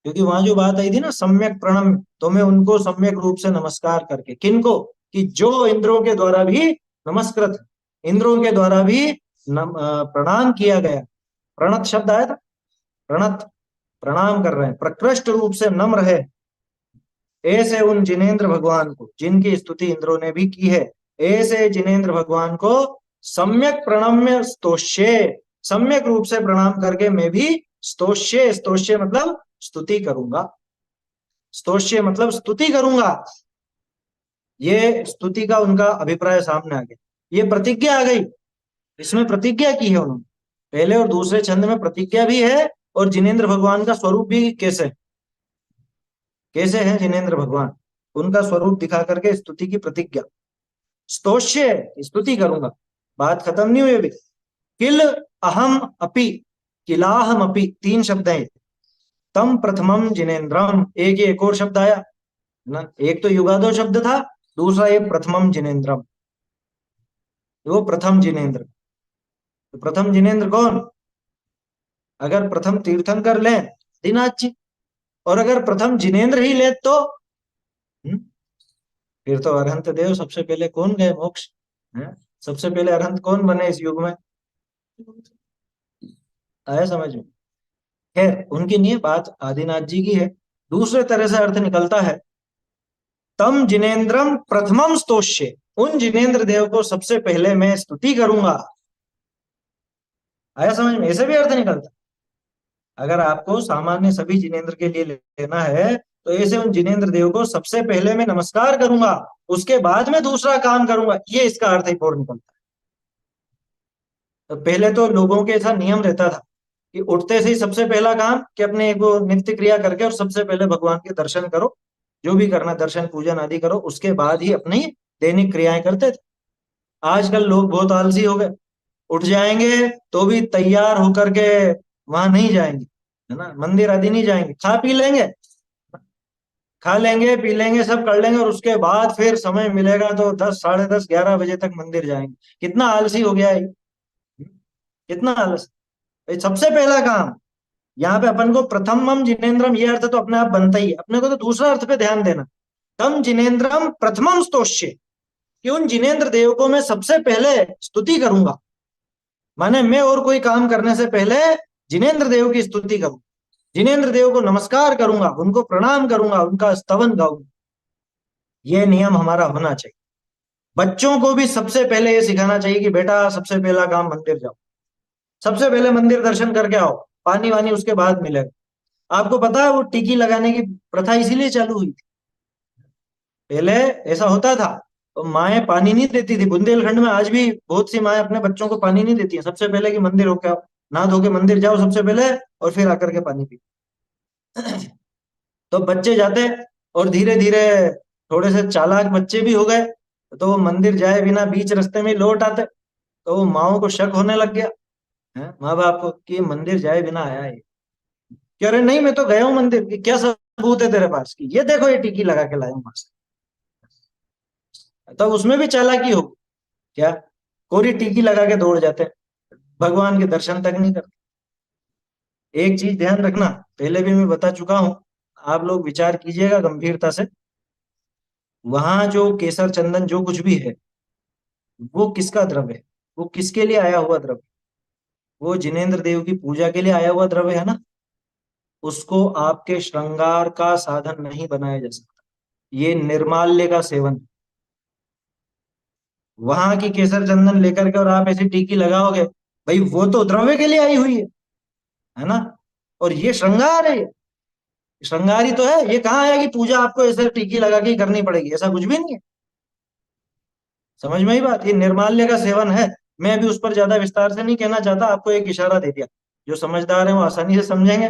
क्योंकि वहां जो बात आई थी ना सम्यक प्रणम, तो मैं उनको सम्यक रूप से नमस्कार करके, किनको? कि जो इंद्रों के द्वारा भी नमस्कृत, इंद्रों के द्वारा भी प्रणाम किया गया। प्रणत शब्द आया था, प्रणत, प्रणाम कर रहे हैं, प्रकृष्ट रूप से नम्र है, ऐसे उन जिनेन्द्र भगवान को, जिनकी स्तुति इंद्रों ने भी की है, ऐसे जिनेन्द्र भगवान को सम्यक प्रणम्य स्तोष्ये, सम्यक रूप से प्रणाम करके मैं भी स्तोष्ये, स्तोष्ये मतलब स्तुति करूंगा, स्तोष्ये मतलब स्तुति करूंगा। ये स्तुति का उनका अभिप्राय सामने आ गया, ये प्रतिज्ञा आ गई, इसमें प्रतिज्ञा की है उन्होंने। पहले और दूसरे छंद में प्रतिज्ञा भी है, और जिनेन्द्र भगवान का स्वरूप भी कैसे कैसे है जिनेन्द्र भगवान, उनका स्वरूप दिखा करके स्तुति की प्रतिज्ञा। स्तोष्य, स्तुति करूंगा। बात खत्म नहीं हुई अभी। किल अहम अपि, किलाहम अपि, तीन शब्द हैं। तम प्रथमम जिनेन्द्रम, एक और शब्द आया ना, एक तो युगादो शब्द था, दूसरा ये प्रथमम जिनेन्द्रम, वो प्रथम जिनेन्द्र। तो प्रथम जिनेन्द्र कौन? अगर प्रथम तीर्थंकर ले आदिनाथ जी, और अगर प्रथम जिनेन्द्र ही ले तो फिर तो अरहंत देव सबसे पहले कौन गए मोक्ष है? सबसे पहले अरहंत कौन बने इस युग में? आया समझ में? खैर उनकी नहीं है बात, आदिनाथ जी की है। दूसरे तरह से अर्थ निकलता है, तम जिनेन्द्रम प्रथमम स्तोष्य, उन जिनेन्द्र देव को सबसे पहले मैं स्तुति करूंगा। आया समझ में? ऐसे भी अर्थ निकलता। अगर आपको सामान्य सभी जिनेन्द्र के लिए लेना है तो ऐसे उन जिनेन्द्र देव को सबसे पहले मैं नमस्कार करूंगा, उसके बाद में दूसरा काम करूंगा, ये इसका अर्थ ही और निकलता है। तो पहले तो लोगों के ऐसा नियम रहता था कि उठते से ही सबसे पहला काम कि अपने एक वो नित्य क्रिया करके और सबसे पहले भगवान के दर्शन करो, जो भी करना दर्शन पूजन आदि करो, उसके बाद ही अपनी दैनिक क्रियाएं करते थे। आजकल लोग बहुत आलसी हो गए, उठ जाएंगे तो भी तैयार होकर के वहां नहीं जाएंगे, है ना, मंदिर आदि नहीं जाएंगे, खा पी लेंगे, खा लेंगे पी लेंगे सब कर लेंगे, और उसके बाद फिर समय मिलेगा तो 10, साढ़े 10, 11 बजे तक मंदिर जाएंगे। कितना आलसी हो गया है, कितना आलस। भाई सबसे पहला काम यहाँ पे अपन को प्रथमम जिनेन्द्रम, ये अर्थ तो अपने आप बनता ही है, अपने को तो दूसरा अर्थ पे ध्यान देना। तम जिनेन्द्रम प्रथमम स्तोष्य, कि उन जिनेन्द्र देव को मैं सबसे पहले स्तुति करूंगा, माने मैं और कोई काम करने से पहले जिनेन्द्र देव की स्तुति करूं, जिनेन्द्र देव को नमस्कार करूंगा, उनको प्रणाम करूंगा, उनका स्तवन गाऊंगा। ये नियम हमारा होना चाहिए। बच्चों को भी सबसे पहले ये सिखाना चाहिए कि बेटा सबसे पहला काम मंदिर जाओ, सबसे पहले मंदिर दर्शन करके आओ, पानी वानी उसके बाद मिलेगा। आपको पता है वो टीकी लगाने की प्रथा इसीलिए चालू हुई थी। पहले ऐसा होता था तो माएं पानी नहीं देती थी, बुंदेलखंड में आज भी बहुत सी माएं अपने बच्चों को पानी नहीं देती हैं। सबसे पहले कि मंदिर होके आओ, नहा धो के मंदिर जाओ सबसे पहले, और फिर आकर के पानी पी। तो बच्चे जाते, और धीरे धीरे थोड़े से चालाक बच्चे भी हो गए, तो वो मंदिर जाए बिना बीच रास्ते में लौट आते। तो वो माओ को शक होने लग गया है, माँ बाप को, कि ये मंदिर जाए बिना आया है। कह रहे नहीं मैं तो गया हूँ मंदिर, कि क्या सबूत है तेरे पास? की ये देखो ये टिकी लगा के लाया हूँ वहां से। तब उसमें भी चालाकी हो क्या, कोरी टिकी लगा के दौड़ जाते हैं, भगवान के दर्शन तक नहीं करते। एक चीज ध्यान रखना, पहले भी मैं बता चुका हूं, आप लोग विचार कीजिएगा गंभीरता से। वहां जो केसर चंदन जो कुछ भी है, वो किसका द्रव्य है? वो किसके लिए आया हुआ द्रव्य? वो जिनेन्द्र देव की पूजा के लिए आया हुआ द्रव्य है ना। उसको आपके श्रृंगार का साधन नहीं बनाया जा सकता, ये निर्माल्य का सेवन। वहां की केसर चंदन लेकर के और आप ऐसी टीकी लगाओगे, भाई वो तो द्रव्य के लिए आई हुई है ना, और ये श्रृंगार है, श्रृंगार ही तो है। ये कहाँ है कि पूजा आपको ऐसे टीकी लगा के ही करनी पड़ेगी? ऐसा कुछ भी नहीं है। समझ में ही बात, ये निर्माल्य का सेवन है। मैं अभी उस पर ज्यादा विस्तार से नहीं कहना चाहता, आपको एक इशारा दे दिया। जो समझदार है वो आसानी से समझेंगे,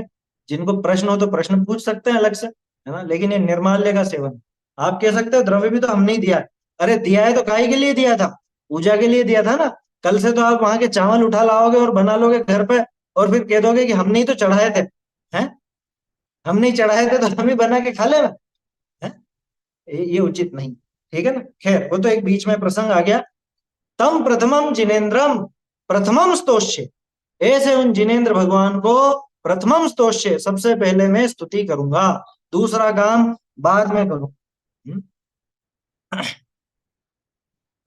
जिनको प्रश्न हो तो प्रश्न पूछ सकते हैं अलग से, है ना। लेकिन ये निर्माल्य का सेवन, आप कह सकते हो द्रव्य भी तो हमने ही दिया है। अरे दिया है तो काहे के लिए दिया था? पूजा के लिए दिया था ना। कल से तो आप वहां के चावल उठा लाओगे और बना लोगे घर पे, और फिर कह दोगे कि हमने ही तो चढ़ाए थे, हैं, हमने ही चढ़ाए थे तो हम ही बना के खा लेना, है। ये उचित नहीं, ठीक है ना। खैर वो तो एक बीच में प्रसंग आ गया। तम प्रथमम जिनेन्द्रम प्रथमम स्तोष्य, ऐसे उन जिनेन्द्र भगवान को प्रथमम स्तोष्य, सबसे पहले मैं स्तुति करूंगा, दूसरा काम बाद में करूं।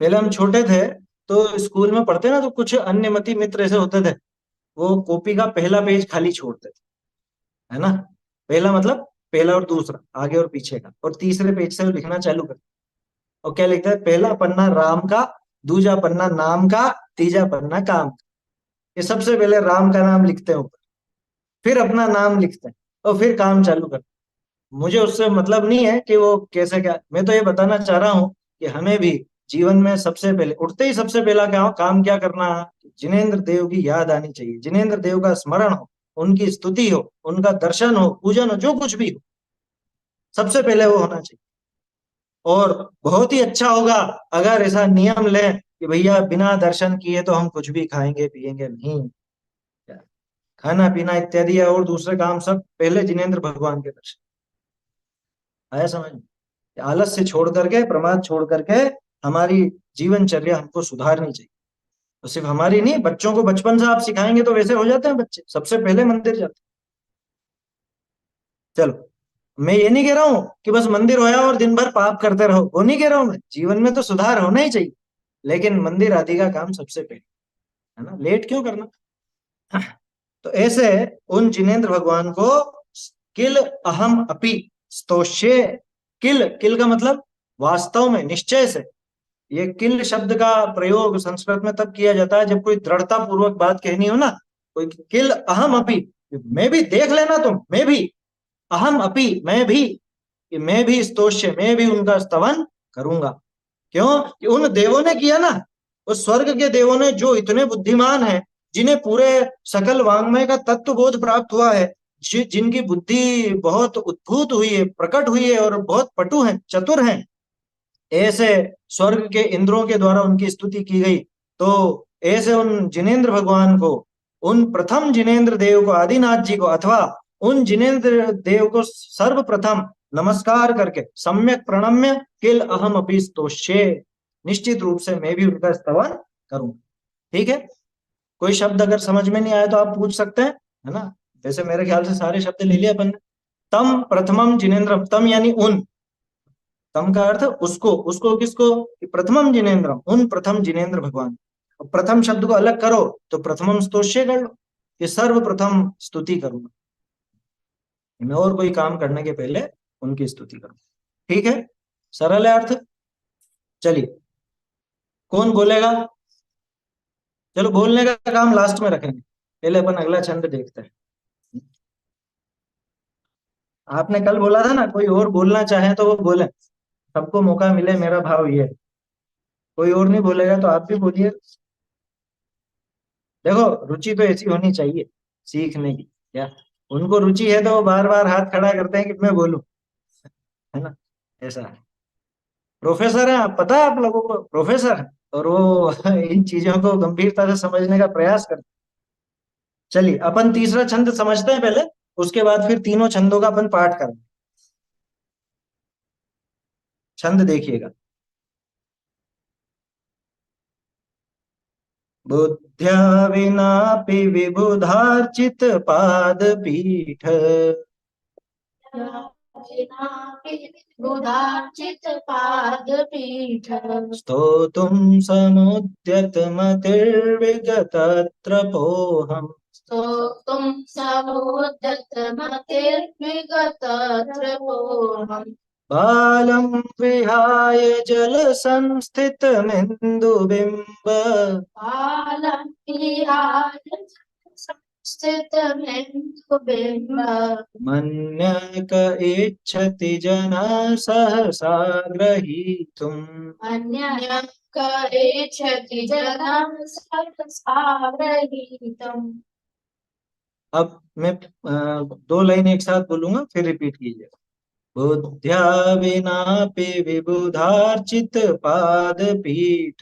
पहले हम छोटे थे तो स्कूल में पढ़ते ना, तो कुछ अन्यमति मित्र ऐसे होते थे, वो कॉपी का पहला पेज खाली छोड़ते थे, है ना। पहला मतलब पहला और दूसरा, आगे और पीछे का, और तीसरे पेज से वो लिखना चालू करते। और क्या लिखता है? पहला पन्ना राम का, दूजा पन्ना नाम का, तीजा पन्ना काम का। ये सबसे पहले राम का नाम लिखते हैं ऊपर, फिर अपना नाम लिखते हैं, और फिर काम चालू करते हैं। मुझे उससे मतलब नहीं है कि वो कैसे, क्या, मैं तो ये बताना चाह रहा हूँ कि हमें भी जीवन में सबसे पहले उठते ही सबसे पहला क्या काम क्या करना है? जिनेन्द्र देव की याद आनी चाहिए, जिनेन्द्र देव का स्मरण हो, उनकी स्तुति हो, उनका दर्शन हो, पूजन हो, जो कुछ भी हो, सबसे पहले वो होना चाहिए। और बहुत ही अच्छा होगा अगर ऐसा नियम लें कि भैया बिना दर्शन किए तो हम कुछ भी खाएंगे पिएंगे नहीं। खाना पीना इत्यादि और दूसरे काम सब पहले जिनेंद्र भगवान के दर्शन। आया समझ में? आलस से छोड़ करके, प्रमाद छोड़ करके हमारी जीवनचर्या हमको सुधारनी चाहिए। तो सिर्फ हमारी नहीं, बच्चों को बचपन से आप सिखाएंगे तो वैसे हो जाते हैं बच्चे, सबसे पहले मंदिर जाते हैं। चलो, मैं ये नहीं कह रहा हूं कि बस मंदिर होया और दिन भर पाप करते रहो, वो नहीं कह रहा हूं मैं, जीवन में तो सुधार होना ही चाहिए, लेकिन मंदिर आदि का काम सबसे पहले, है ना, लेट क्यों करना। तो ऐसे उन जिनेन्द्र भगवान को किल अहम अपि स्तोष्ये, किल, किल का मतलब वास्तव में, निश्चय से। ये किल शब्द का प्रयोग संस्कृत में तब किया जाता है जब कोई दृढ़ता पूर्वक बात कहनी हो ना, कोई किल अहम अपि, मैं भी, देख लेना तुम, मैं भी, अहम अपि, मैं भी, कि मैं भी स्तोष्य, मैं भी उनका स्तवन करूंगा। क्यों कि उन देवों ने किया ना, उस स्वर्ग के देवों ने जो इतने बुद्धिमान हैं, जिन्हें पूरे सकल वांग्मय का तत्व बोध प्राप्त हुआ है, जिनकी बुद्धि बहुत उद्भूत हुई है, प्रकट हुई है और बहुत पटु हैं, चतुर हैं, ऐसे स्वर्ग के इंद्रों के द्वारा उनकी स्तुति की गई। तो ऐसे उन जिनेन्द्र भगवान को, उन प्रथम जिनेन्द्र देव को, आदिनाथ जी को, अथवा उन जिनेन्द्र देव को सर्वप्रथम नमस्कार करके सम्यक प्रणम्य किल अहम अपि स्तोष्ये, निश्चित रूप से मैं भी उनका स्तवन करूं। ठीक है, कोई शब्द अगर समझ में नहीं आया तो आप पूछ सकते हैं, है ना। वैसे मेरे ख्याल से सारे शब्द ले लिए अपन ने। तम प्रथमम जिनेन्द्रम, तम यानी उन, तम का अर्थ उसको, उसको किसको, कि प्रथमम जिनेन्द्रम, उन प्रथम जिनेन्द्र भगवान। अब प्रथम शब्द को अलग करो तो प्रथमम स्तोष्य कर लो, कि सर्वप्रथम स्तुति करूंगा मैं, और कोई काम करने के पहले उनकी स्तुति करूंगा। ठीक है, सरल है अर्थ। चलिए, कौन बोलेगा। चलो, बोलने का काम लास्ट में रखेंगे, पहले अपन अगला छंद देखते हैं। आपने कल बोला था ना, कोई और बोलना चाहे तो वो बोले, सबको मौका मिले, मेरा भाव ये है। कोई और नहीं बोलेगा तो आप भी बोलिए। देखो, रुचि तो ऐसी होनी चाहिए सीखने की, क्या उनको रुचि है तो वो बार बार हाथ खड़ा करते हैं कि मैं बोलूं, है ना, ऐसा है। प्रोफेसर है, आप पता है, आप लोगों को प्रोफेसर है, और वो इन चीजों को गंभीरता से समझने का प्रयास करते हैं। चलिए, अपन तीसरा छंद समझते हैं पहले, उसके बाद फिर तीनों छंदों का अपन पाठ करें। छंद देखिएगा। बुद्ध्या विनापि विबुधार्चित पाद पीठ, बुधार्चित पादपीठ स्तोतुं समुद्यत मतिर्विगतत्रपोऽहम्। स्तोतुं समुद्यतमतिर्विगतत्रपोऽहम् बालं विहाय जलसंस्थितमिन्दुबिम्ब, बालं विहाय संस्थितमिन्दुबिम्ब मन्यक इच्छति जनः सहसा ग्रहीतुम्। अन्यः करेच्छति जनं सहसागरहीतम्। अब मैं दो लाइन एक साथ बोलूंगा, फिर रिपीट कीजिए। बुद्ध्या विनापि विबुधार्चित पादपीठ,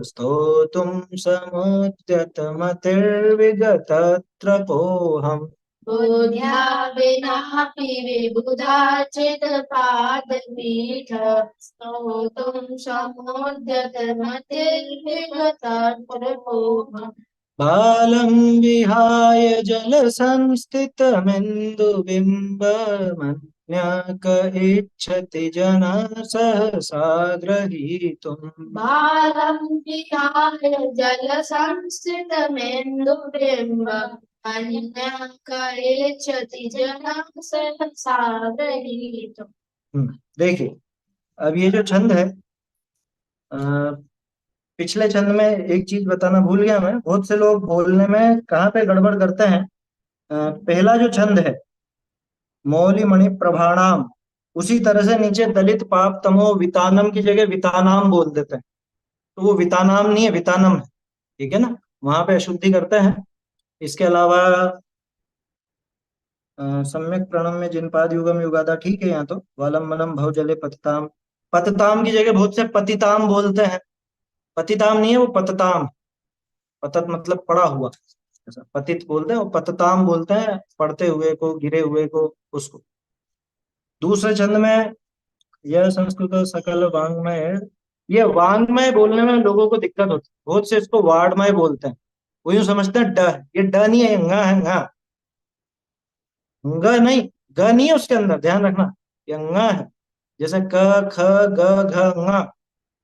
स्तोतुं समुद्यतमतिर्विगतत्रपोऽहम्। बुद्ध्या विनापि विबुधाचित पादपीठ स्तोतुं समुद्यतमतिर्विगतत्रपोः बालं विहाय जलसंस्थितमिन्दुबिम्बमन्यक इच्छति जनः सहसा ग्रहीतुम्। बालं विहाय जलसंस्थितमेन्दुबिम्ब अन्यः करेच्छति जनः सहसा गृहीतुम्। देखिए, अब ये जो छंद है, अ, पिछले छंद में एक चीज बताना भूल गया मैं, बहुत से लोग बोलने में कहाँ पे गड़बड़ करते हैं। पहला जो छंद है, मौली मणि प्रभाणाम, उसी तरह से नीचे दलित पाप तमो वितानम की जगह वितानाम बोल देते हैं, तो वो वितानाम नहीं है, वितानम है। ठीक है ना, वहां पे अशुद्धि करते हैं। इसके अलावा सम्यक प्रणम में जिन पाद युगम युगादा, ठीक है, यहाँ तो वालम मनम भव जले पतिताम, पतताम की जगह बहुत से पतिताम बोलते हैं। पतिताम नहीं है वो, पतताम। पतत मतलब पड़ा हुआ, ऐसा पतित बोलते हैं, वो पतताम बोलते हैं पड़ते हुए को, गिरे हुए को, उसको। दूसरे छंद में, यह संस्कृत सकल वांग्मय, ये वांग्मय बोलने में लोगों को दिक्कत होती है, बहुत से इसको वाड्मय बोलते हैं। वो यूं समझते हैं ड, ये ड नहीं है, ये है, ग नहीं, ग नहीं है उसके अंदर, ध्यान रखना, ये है। जैसे क, ख, ग, घ, ङ,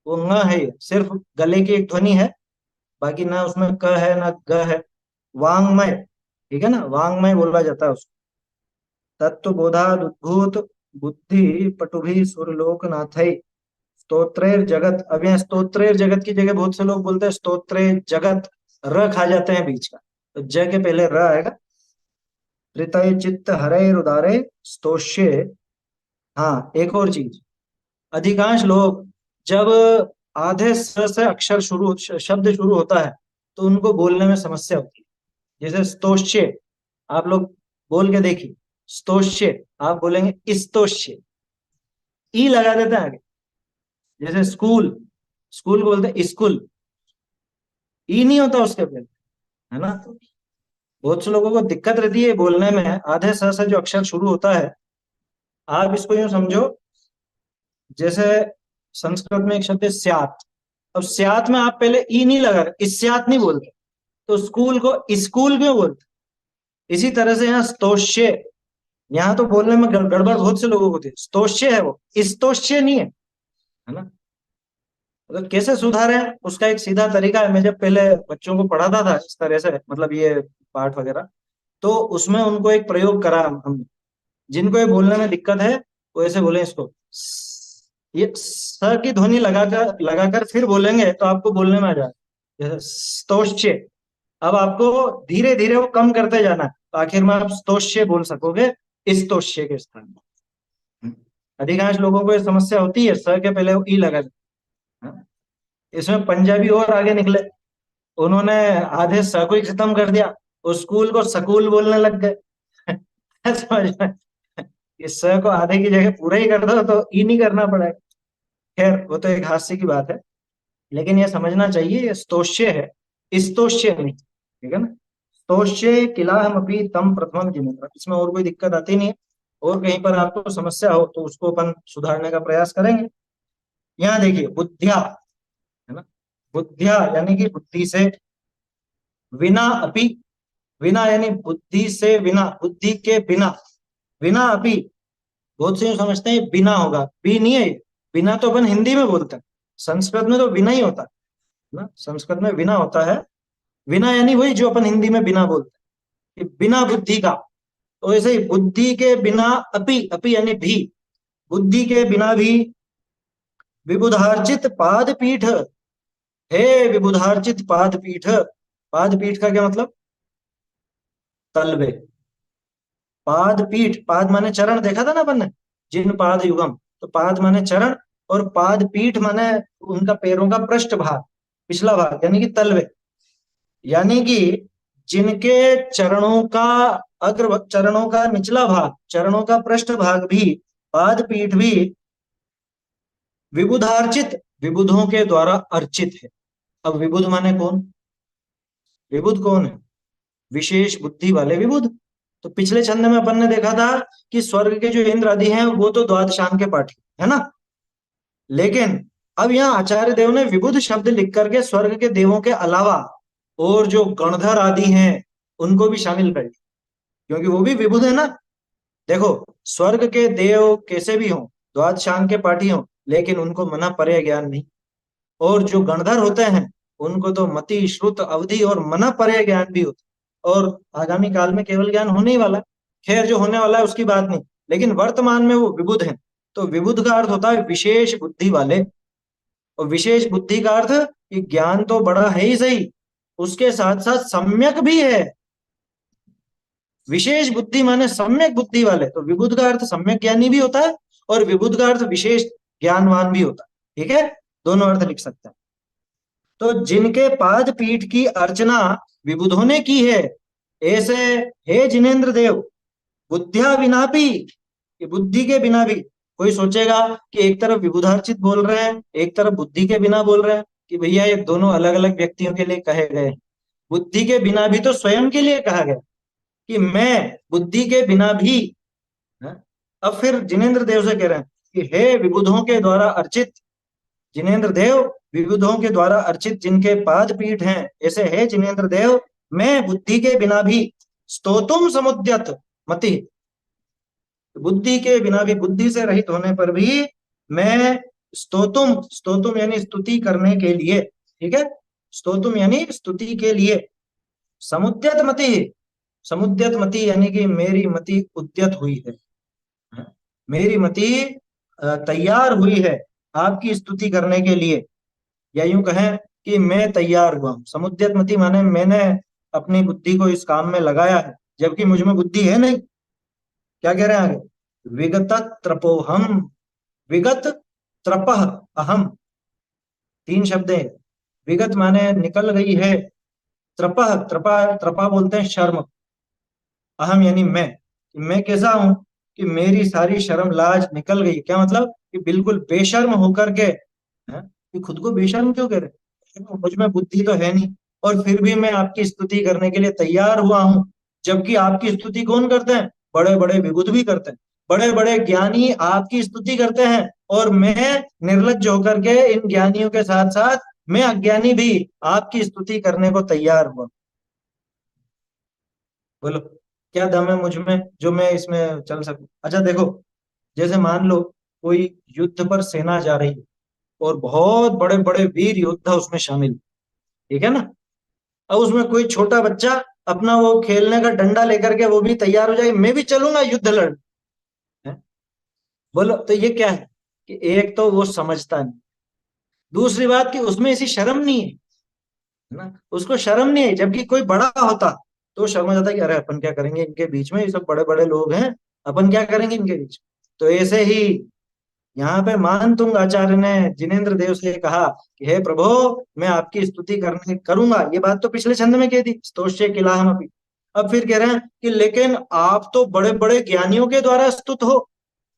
वो है, ये सिर्फ गले की एक ध्वनि है, बाकी ना उसमें क है ना ग है। वांग्मय, ठीक है ना, वांग्मय बोला जाता है उसको। तत्व बोधाद उद्भूत बुद्धि पटुभी सुरलोक नाथई स्तोत्रेर जगत। अब यहाँ स्तोत्रेर जगत की जगह बहुत से लोग बोलते हैं स्तोत्रे जगत, र खा जाते हैं बीच का, तो ज के पहले र आएगा। त्रितय चित्त हरे उदारे स्तोष्ये। हाँ, एक और चीज, अधिकांश लोग जब आधे स से अक्षर शुरू, शब्द शुरू होता है, तो उनको बोलने में समस्या होती है। जैसे स्तोष्य, आप लोग बोल के देखिए, स्तोष्य आप बोलेंगे स्तोष्य, ई लगा देते हैं आगे। जैसे स्कूल, स्कूल बोलते हैं स्कूल, ई नहीं होता उसके पहले, है ना। बहुत से लोगों को दिक्कत रहती है बोलने में, आधे स से जो अक्षर शुरू होता है। आप इसको यूं समझो, जैसे संस्कृत में एक शब्द है स्यात। अब स्यात में आप पहले ई नहीं लगा रहे, स्यात नहीं बोलते, तो स्कूल को स्कूल क्यों बोलते। इसी तरह से यहाँ स्तोष्य, यहाँ तो बोलने में गड़बड़ बहुत से लोगों को थी, स्तोष्य है वो, स्तोष्य नहीं है ना। तो कैसे सुधारें, उसका एक सीधा तरीका है। मैं जब पहले बच्चों को पढ़ाता था इस तरह से, मतलब ये पाठ वगैरह, तो उसमें उनको एक प्रयोग करा हमने। जिनको ये बोलने में दिक्कत है, वो ऐसे बोले इसको, ये स की ध्वनि लगाकर फिर बोलेंगे तो आपको बोलने में आ जाएगा। जैसे स्तोष्य, अब आपको धीरे धीरे वो कम करते जाना है, तो आखिर में आप स्तोष्य बोल सकोगे स्तोष्य के स्थान में। अधिकांश लोगों को ये समस्या होती है, स के पहले वो ई लगा देते हैं। इसमें पंजाबी और आगे निकले, उन्होंने आधे स को ही खत्म कर दिया, उस स्कूल को सकूल बोलने लग गए। समझ में, इस स को आधे की जगह पूरा ही कर दो तो ई नहीं करना पड़ेगा। खैर वो तो एक हास्य की बात है, लेकिन ये समझना चाहिए ये स्तोष्य है, स्तोष्य नहीं, ठीक है ना। स्तोष्य किलाहमपि तम प्रथमम जिनेन्द्र, इसमें और कोई दिक्कत आती नहीं है। और कहीं पर आपको समस्या हो तो उसको अपन सुधारने का प्रयास करेंगे। यहाँ देखिए बुद्धिया, है ना, बुद्धिया यानी कि बुद्धि से, विना अपि, विना यानी बुद्धि से बिना, बुद्धि के बिना, बिना अपि। बहुत से समझते हैं बिना होगा, बी नहीं है ये। बिना तो अपन हिंदी में बोलते हैं, संस्कृत में तो बिना ही होता है ना, संस्कृत में बिना होता है। बिना यानी वही जो अपन हिंदी में बिना बोलते हैं, कि बिना बुद्धि का। तो ऐसे ही बुद्धि के बिना अपि, अपि यानी भी, बुद्धि के बिना भी विबुधार्चित पाद पीठ, हे विबुधार्चित पाद पीठ। पाद पीठ का क्या मतलब, तलवे। पाद पीठ, पाद माने चरण, देखा था ना अपन ने, जिन पाद युगम, तो पाद माने चरण, और पाद पीठ माने उनका पैरों का पृष्ठ भाग, पिछला भाग, यानी कि तलवे। यानी कि जिनके चरणों का अग्र, चरणों का निचला भाग, चरणों का पृष्ठ भाग भी, पाद पीठ भी विबुधार्चित, विबुधों के द्वारा अर्चित है। अब विबुध माने कौन, विबुध कौन है, विशेष बुद्धि वाले विबुध। तो पिछले छंद में अपन ने देखा था कि स्वर्ग के जो इंद्र आदि हैं वो तो द्वादशांग के पाठी है ना, लेकिन अब यहाँ आचार्य देव ने विबुध शब्द लिख करके स्वर्ग के देवों के अलावा और जो गणधर आदि हैं उनको भी शामिल कर दिया, क्योंकि वो भी विबुध है ना। देखो, स्वर्ग के देव कैसे भी हों, द्वादशांग के पाठी हों, लेकिन उनको मना परे ज्ञान नहीं। और जो गणधर होते हैं उनको तो मति श्रुत अवधि और मना परे ज्ञान भी होता है, और आगामी काल में केवल ज्ञान होने ही वाला है। खैर जो होने वाला है उसकी बात नहीं, लेकिन वर्तमान में वो विबुध है। तो विबुध का अर्थ होता है विशेष बुद्धि वाले, और विशेष बुद्धि का अर्थ कि ज्ञान तो बड़ा है ही सही, उसके साथ साथ सम्यक भी है। विशेष बुद्धि माने सम्यक बुद्धि वाले, तो विबुध का अर्थ सम्यक ज्ञानी भी होता है, और विबुध का अर्थ विशेष ज्ञानवान भी होता है, ठीक है, दोनों अर्थ लिख सकते हैं। तो जिनके पाद पीठ की अर्चना विबुधों ने की है, ऐसे हे जिनेन्द्र देव, बुद्धिया बिना भी, ये बुद्धि के बिना भी, कोई सोचेगा कि एक तरफ विबुधार्चित बोल रहे हैं, एक तरफ बुद्धि के बिना बोल रहे हैं, कि भैया ये दोनों अलग अलग व्यक्तियों के लिए कहे गए हैं। बुद्धि के बिना भी तो स्वयं के लिए कहा गया कि मैं बुद्धि के बिना भी, है? अब फिर जिनेन्द्र देव से कह रहे हैं कि हे विबुधों के द्वारा अर्चित, जिनेन्द्र देव विबुधों के द्वारा अर्चित जिनके पाद पीठ हैं, ऐसे है जिनेन्द्र देव, मैं बुद्धि के बिना भी स्तोतुम समुद्यत मति, बुद्धि के बिना भी, बुद्धि से रहित होने पर भी मैं स्तोतुम, स्तोतुम यानी स्तुति करने के लिए, ठीक है, स्तोतुम यानी स्तुति के लिए, समुद्यत मति, समुद्यत मति यानी कि मेरी मति उद्यत हुई है, मेरी मति तैयार हुई है आपकी स्तुति करने के लिए, या यूं कहें कि मैं तैयार हुआ हूं। समुद्यत मति माने मैंने अपनी बुद्धि को इस काम में लगाया है, जबकि मुझ में बुद्धि है नहीं। क्या कह रहे हैं आगे, विगत त्रपोहम, विगत त्रपह अहम, तीन शब्द है। विगत माने निकल गई है, त्रपह, त्रपा त्रपा बोलते हैं शर्म, अहम यानी मैं कैसा हूं कि मेरी सारी शर्म लाज निकल गई। क्या मतलब कि बिल्कुल बेशर्म होकर के, है? कि खुद को बेशर्म क्यों कह रहे, मुझ में बुद्धि तो है नहीं, और फिर भी मैं आपकी स्तुति करने के लिए तैयार हुआ हूं। जबकि आपकी स्तुति कौन करते हैं, बड़े बड़े विभूत भी करते हैं, बड़े बड़े ज्ञानी आपकी स्तुति करते हैं, और मैं निर्लज्ज होकर के इन ज्ञानियों के साथ साथ मैं अज्ञानी भी आपकी स्तुति करने को तैयार हुआ। बोलो क्या दम है मुझ में जो मैं इसमें चल सकूं। अच्छा देखो, जैसे मान लो कोई युद्ध पर सेना जा रही है और बहुत बड़े बड़े वीर योद्धा उसमें शामिल, ठीक है ना। अब उसमें कोई छोटा बच्चा अपना वो खेलने का डंडा लेकर के वो भी तैयार हो जाए, मैं भी चलूंगा युद्ध लड़, है? बोलो तो ये क्या है कि एक तो वो समझता नहीं, दूसरी बात कि उसमें ऐसी शर्म नहीं है ना, उसको शर्म नहीं है। जबकि कोई बड़ा होता तो शर्म आ जाता कि अरे अपन क्या करेंगे इनके बीच में, ये सब बड़े बड़े लोग हैं, अपन क्या करेंगे इनके बीच में। तो ऐसे ही यहाँ पे मानतुंग आचार्य ने जिनेन्द्र देव से कहा कि हे प्रभु, मैं आपकी स्तुति करने करूंगा। ये बात तो पिछले छंद में कह दी, स्तोष्य किलाहम अपि। अब फिर कह रहे हैं कि लेकिन आप तो बड़े बड़े ज्ञानियों के द्वारा स्तुत हो,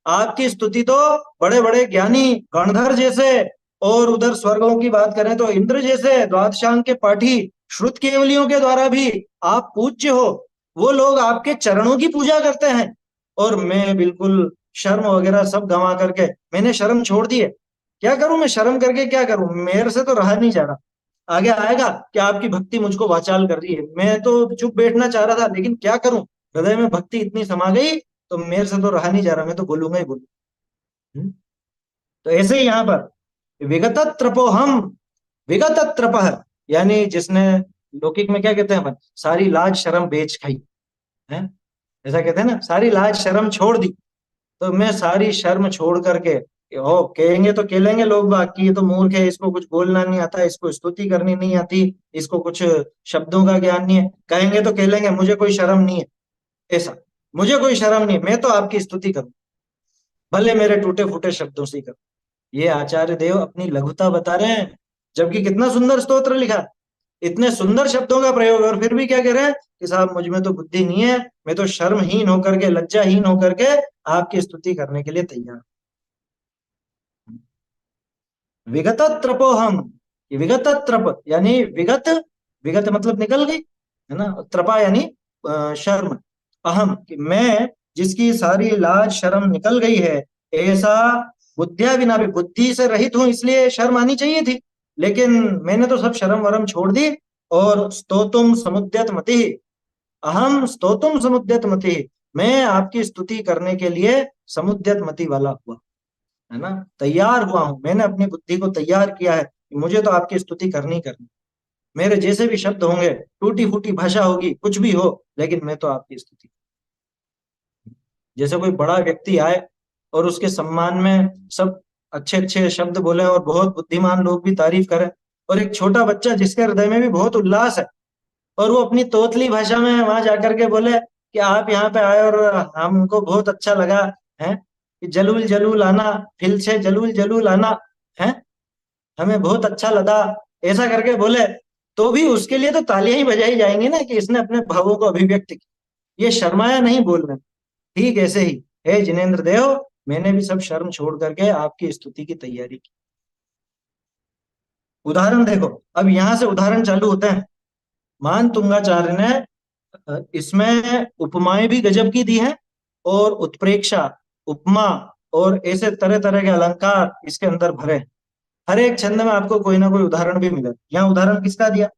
आपकी स्तुति तो बड़े बड़े ज्ञानी गणधर जैसे, और उधर स्वर्गों की बात करें तो इंद्र जैसे द्वादशांग के पाठी श्रुत केवलियों के द्वारा भी आप पूज्य हो, वो लोग आपके चरणों की पूजा करते हैं, और मैं बिल्कुल शर्म वगैरह सब गंवा करके मैंने शर्म छोड़ दी है। क्या करूं मैं, शर्म करके क्या करूं, मेरे से तो रहा नहीं जा रहा। आगे आएगा कि आपकी भक्ति मुझको वाचाल कर रही है, मैं तो चुप बैठना चाह रहा था, लेकिन क्या करूं, हृदय में भक्ति इतनी समा गई तो मेरे से तो रहा नहीं जा रहा, मैं तो बोलूंगा ही बोलूंगा। तो ऐसे ही यहाँ पर विगत त्रपोहम, विगत त्रपः यानी जिसने, लौकिक में क्या कहते हैं अपन, सारी लाज शर्म बेच खाई है, ऐसा कहते हैं ना, सारी लाज शर्म छोड़ दी। तो मैं सारी शर्म छोड़ करके, ओ कहेंगे तो कह लेंगे लोग बाकी ये तो मूर्ख है, इसको कुछ बोलना नहीं आता, इसको स्तुति करनी नहीं आती, इसको कुछ शब्दों का ज्ञान नहीं है, कहेंगे तो कह लेंगे, मुझे कोई शर्म नहीं है, ऐसा मुझे कोई शर्म नहीं, मैं तो आपकी स्तुति करूं, भले मेरे टूटे फूटे शब्दों से करूं। ये आचार्य देव अपनी लघुता बता रहे हैं, जबकि कितना सुंदर स्तोत्र लिखा, इतने सुंदर शब्दों का प्रयोग, और फिर भी क्या कह रहे हैं कि साहब मुझ में तो बुद्धि नहीं है, मैं तो शर्महीन होकर के, लज्जाहीन होकर के आपकी स्तुति करने के लिए तैयार। विगत त्रपोहम, विगत त्रप यानी विगत, विगत मतलब निकल गई, है ना, त्रपा यानी शर्म, अहम कि मैं जिसकी सारी लाज शर्म निकल गई है, ऐसा बुद्धिया बिना भी, बुद्धि से रहित हूं इसलिए शर्म आनी चाहिए थी, लेकिन मैंने तो सब शर्म वरम छोड़ दी, और स्तोतुम समुद्यत मति, अहम स्तोतुम समुद्यत मति, मैं आपकी स्तुति करने के लिए समुद्यत मति वाला हुआ, है ना, तैयार हुआ हूं, मैंने अपनी बुद्धि को तैयार किया है कि मुझे तो आपकी स्तुति करनी करनी, मेरे जैसे भी शब्द होंगे, टूटी फूटी भाषा होगी, कुछ भी हो, लेकिन मैं तो आपकी स्तुति। जैसे कोई बड़ा व्यक्ति आए और उसके सम्मान में सब अच्छे अच्छे शब्द बोले और बहुत बुद्धिमान लोग भी तारीफ करें, और एक छोटा बच्चा जिसके हृदय में भी बहुत उल्लास है, और वो अपनी तोतली भाषा में वहां जाकर के बोले कि आप यहाँ पे आए और हमको बहुत अच्छा लगा है, कि जलूल जलूल आना, फिल से जलूल जलूल आना है, हमें बहुत अच्छा लगा, ऐसा करके बोले, तो भी उसके लिए तो तालियां ही बजाई जाएंगी ना, कि इसने अपने भावों को अभिव्यक्त किया, ये शर्माया नहीं बोलने। ठीक ऐसे ही हे जिनेन्द्र देव, मैंने भी सब शर्म छोड़ करके आपकी स्तुति की तैयारी की। उदाहरण देखो, अब यहां से उदाहरण चालू होते हैं। मान तुंगाचार्य ने इसमें उपमाएं भी गजब की दी हैं, और उत्प्रेक्षा, उपमा, और ऐसे तरह तरह के अलंकार इसके अंदर भरे हैं। हर एक छंद में आपको कोई ना कोई उदाहरण भी मिले। यहाँ उदाहरण किसका दिया?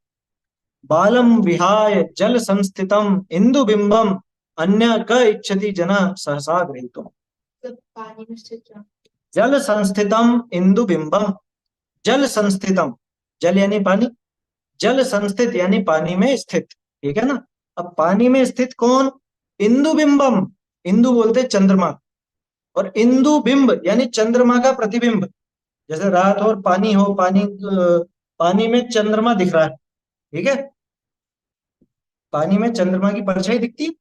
बालम विहाय जल संस्थितम इंदु बिंबम अन्य क इच्छति जन सहसा गृहीतुम। मतलब पानी में से क्या? जल संस्थितम इंदु बिंबम। जल संस्थितम, जल यानी पानी, जल संस्थित यानी पानी में स्थित, ठीक है ना। अब पानी में स्थित कौन? इंदु बिंबम। इंदु बोलते हैं चंद्रमा, और इंदु बिंब यानी चंद्रमा का प्रतिबिंब। जैसे रात और पानी हो, पानी में चंद्रमा दिख रहा है, ठीक है, पानी में चंद्रमा की परछाई दिखती है,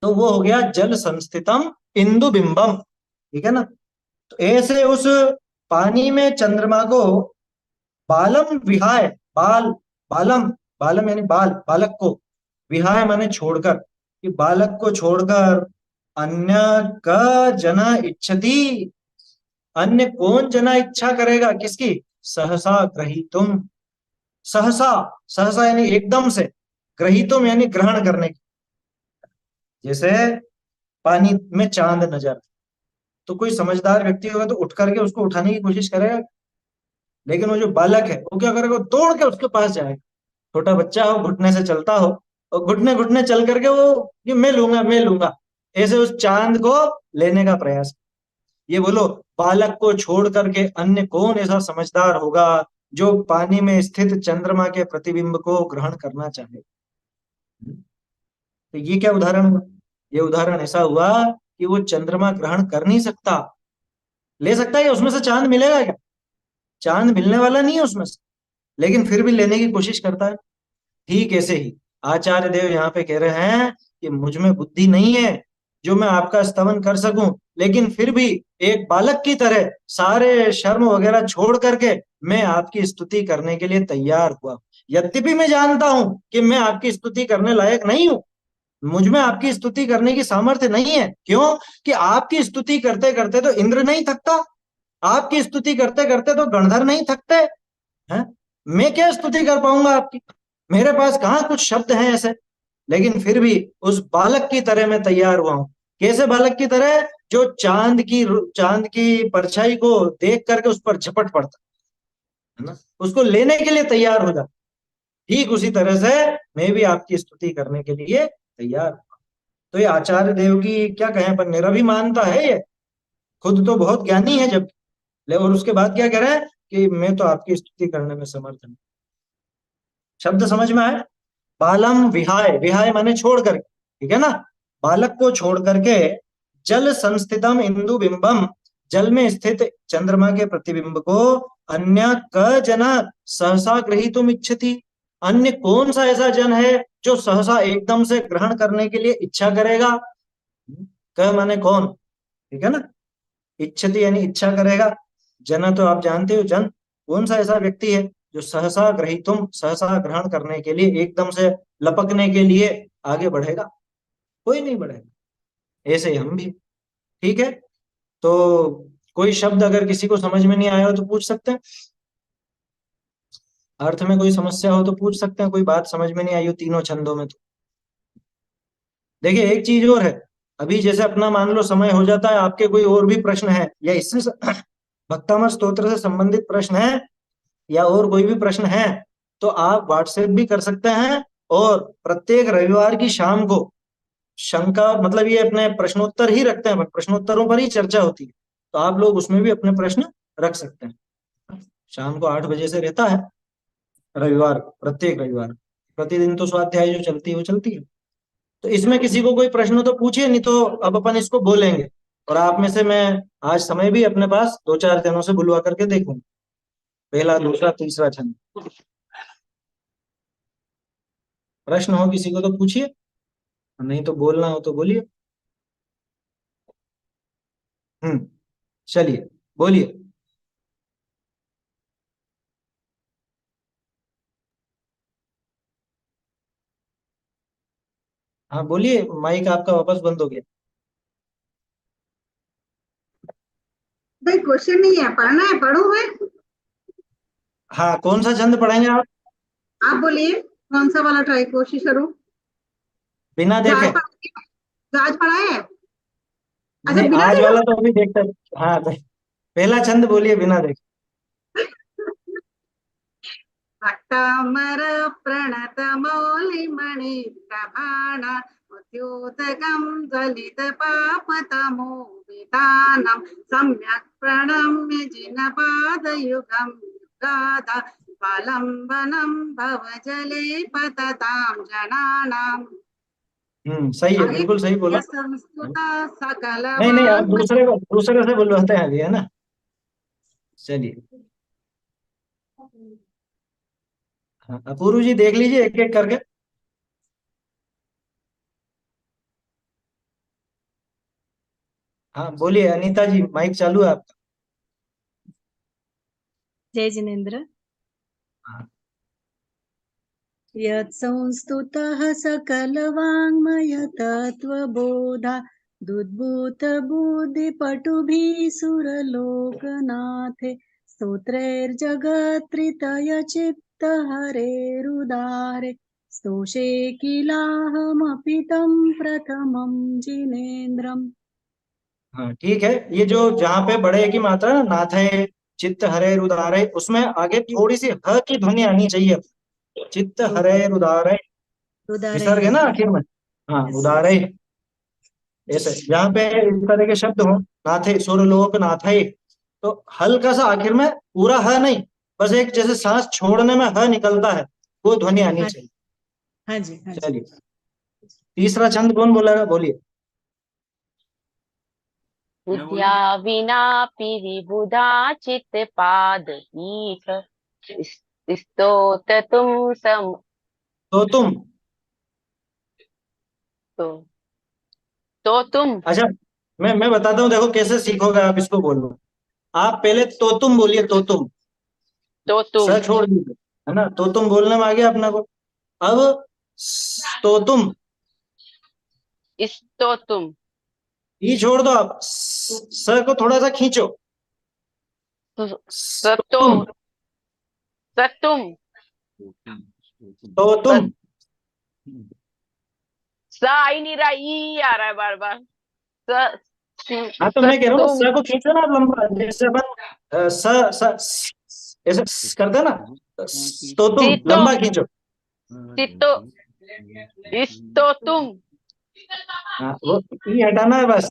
तो वो हो गया जल संस्थितम इंदु बिंबम, ठीक है ना। तो ऐसे उस पानी में चंद्रमा को बालम विहाय, बाल, बालम, बालम यानी बाल, बालक को, विहाय माने छोड़कर, कि बालक को छोड़कर अन्य का जना इच्छति, अन्य कौन जना इच्छा करेगा, किसकी? सहसा ग्रहीतुम। सहसा, सहसा यानी एकदम से, ग्रहीतुम यानी ग्रहण करने की। जैसे पानी में चांद नजर, तो कोई समझदार व्यक्ति होगा तो उठ करके उसको उठाने की कोशिश करेगा, लेकिन वो जो बालक है वो क्या करेगा? वो दौड़ के उसके पास जाएगा। छोटा बच्चा हो, घुटने से चलता हो, और घुटने घुटने चल करके वो, ये मैं लूंगा मैं लूंगा, ऐसे उस चांद को लेने का प्रयास। ये बोलो, बालक को छोड़ करके अन्य कौन ऐसा समझदार होगा जो पानी में स्थित चंद्रमा के प्रतिबिंब को ग्रहण करना चाहे? तो ये क्या उदाहरण हुआ? ये उदाहरण ऐसा हुआ कि वो चंद्रमा ग्रहण कर नहीं सकता। ले सकता है, उसमें से चांद मिलेगा क्या? चांद मिलने वाला नहीं है उसमें से, लेकिन फिर भी लेने की कोशिश करता है। ठीक ऐसे ही आचार्य देव यहाँ पे कह रहे हैं कि मुझ में बुद्धि नहीं है जो मैं आपका स्तवन कर सकूं, लेकिन फिर भी एक बालक की तरह सारे शर्म वगैरह छोड़ करके मैं आपकी स्तुति करने के लिए तैयार हुआ। यद्यपि मैं जानता हूं कि मैं आपकी स्तुति करने लायक नहीं हूं, मुझ में आपकी स्तुति करने की सामर्थ्य नहीं है। क्यों? कि आपकी स्तुति करते करते तो इंद्र नहीं थकता, आपकी स्तुति करते करते तो गणधर नहीं थकते हैं। मैं क्या स्तुति कर पाऊंगा आपकी? मेरे पास कहाँ कुछ शब्द हैं ऐसे। लेकिन फिर भी उस बालक की तरह मैं तैयार हुआ हूं। कैसे बालक की तरह? जो चांद की परछाई को देख करके उस पर झपट पड़ता है ना, उसको लेने के लिए तैयार हो जाता। ठीक उसी तरह से मैं भी आपकी स्तुति करने के लिए तैयार हूं। तो ये आचार्य देव की क्या कहें, पर मेरा भी मानता है ये, खुद तो बहुत ज्ञानी है जब, और उसके बाद क्या कह रहा है कि मैं तो आपकी स्तुति करने में समर्थ हूं। शब्द समझ में आए? बालम विहाय, विहाय माने छोड़ करके, ठीक है ना। बालक को छोड़ करके जल संस्थितम इंदु बिंबम, जल में स्थित चंद्रमा के प्रतिबिंब को अन्य क जन सहसा ग्रहीतुम इच्छति, अन्य कौन सा ऐसा जन है जो सहसा एकदम से ग्रहण करने के लिए इच्छा करेगा? क माने कौन, ठीक है ना। इच्छति यानी इच्छा करेगा, जन तो आप जानते हो जन, कौन सा ऐसा व्यक्ति है जो सहसा ग्रहीतुम, सहसा ग्रहण करने के लिए, एकदम से लपकने के लिए आगे बढ़ेगा? कोई नहीं बढ़ेगा। ऐसे ही हम भी, ठीक है। तो कोई शब्द अगर किसी को समझ में नहीं आया हो तो पूछ सकते हैं, अर्थ में कोई समस्या हो तो पूछ सकते हैं, कोई बात समझ में नहीं आई हो तीनों छंदों में तो। देखिए एक चीज और है, अभी जैसे अपना मान लो समय हो जाता है, आपके कोई और भी प्रश्न है या इससे भक्तामर स्तोत्र से संबंधित प्रश्न है, या और कोई भी प्रश्न है, तो आप व्हाट्सएप भी कर सकते हैं। और प्रत्येक रविवार की शाम को शंका, मतलब ये अपने प्रश्नोत्तर ही रखते हैं, प्रश्नोत्तरों पर ही चर्चा होती है, तो आप लोग उसमें भी अपने प्रश्न रख सकते हैं। शाम को 8 बजे से रहता है रविवार, प्रत्येक रविवार। प्रतिदिन तो स्वाध्याय जो चलती है वो चलती है। तो इसमें किसी को कोई प्रश्न हो तो पूछिए, नहीं तो अब अपन इसको बोलेंगे। और आप में से मैं आज समय भी अपने पास 2-4 जनों से बुलवा करके देखूंगा, पहला दूसरा तीसरा छंद। प्रश्न हो किसी को तो पूछिए, नहीं तो बोलना हो तो बोलिए। चलिए बोलिए। हाँ बोलिए, माइक आपका वापस बंद हो गया। क्वेश्चन नहीं है, पढ़ना है, पढ़ू मैं। हाँ, कौन सा छंद पढ़ेंगे आप? आप बोलिए कौन सा वाला ट्राई कोशिश करूं। बिना जहाज देखे? पढ़ा है? जहाज पढ़ा है? अच्छा नहीं, बिना आज देखा। वाला तो अभी देखते हैं। हाँ, तो पहला छंद बोलिए बिना देखे। भट्टामर प्रणत मौलिमणि प्रभाण उद्योतकं ज्वलित पापतमो वितानं सम्यक् प्रणम्य जिनपादयुगं युगादा स्वालम्बनं भवजले पततां जनानाम्। सही है, आगे बिल्कुल सही बोला। संस्कृता सकल नहीं नहीं, आप वाङ्मय। दूसरे से बुलवाते हैं अभी, है ना? चलिए। हाँ, अपूर्व जी देख लीजिए एक एक करके। हाँ, बोलिए अनीता जी, माइक चालू है आपका। जय जिनेन्द्र। हाँ। यत्संस्तुतः सकलवाङ्मय तत्त्वबोधा दुद्भूतबुद्धिपटुभिः सुरलोकनाथे स्तोत्रैर्जगत्रितयचित्तहरेरुदारे स्तोषे किलाहमपि तं प्रथमं जिनेन्द्रम्। हाँ, ठीक है। ये जो जहाँ पे बड़े की मात्रा है ना, नाथे, चित्त हरे रुदारे, उसमें आगे थोड़ी सी ह की ध्वनि आनी चाहिए। चित्त हरे रुदारे, रुदारे। विसर्ग है ना आखिर में। हाँ, उदारे। ऐसे जहाँ पे इस तरह के शब्द हो, नाथे, सुरलोक नाथे, तो हल्का सा आखिर में, पूरा ह नहीं, बस एक जैसे सांस छोड़ने में ह निकलता है, वो ध्वनि आनी हाँ चाहिए। हाँ जी, हाँ जी। चलिए, तीसरा छंद कौन बोलेगा, बोलिए। बुद्ध्या विनापि विबुधा चित्तपाद ईश स्तोत तुम सम तो तुम। तो, तो तुम अच्छा, मैं बताता हूँ, देखो कैसे सीखोगे आप इसको बोलना। आप पहले तो तुम बोलिए, तो तुम, तो तुम स छोड़ दीजिए, है ना? तो तुम बोलने में आ गया अपना को। अब तो तुम, इस तो तुम ई छोड़ दो आप, को थोड़ा सा खींचो। तो सतो तुम, सतुम तो तुम। सा ही नहीं रहा, ई आ रहा है बार बार। हाँ, तो मैं कह रहा हूँ सतुम स को खींचो ना आप लंबा, जैसे अपन ऐसे करते हैं ना, तो तुम चितो लंबा खींचो। चितो इस तो तुम हाँ, वो ई हटाना है बस।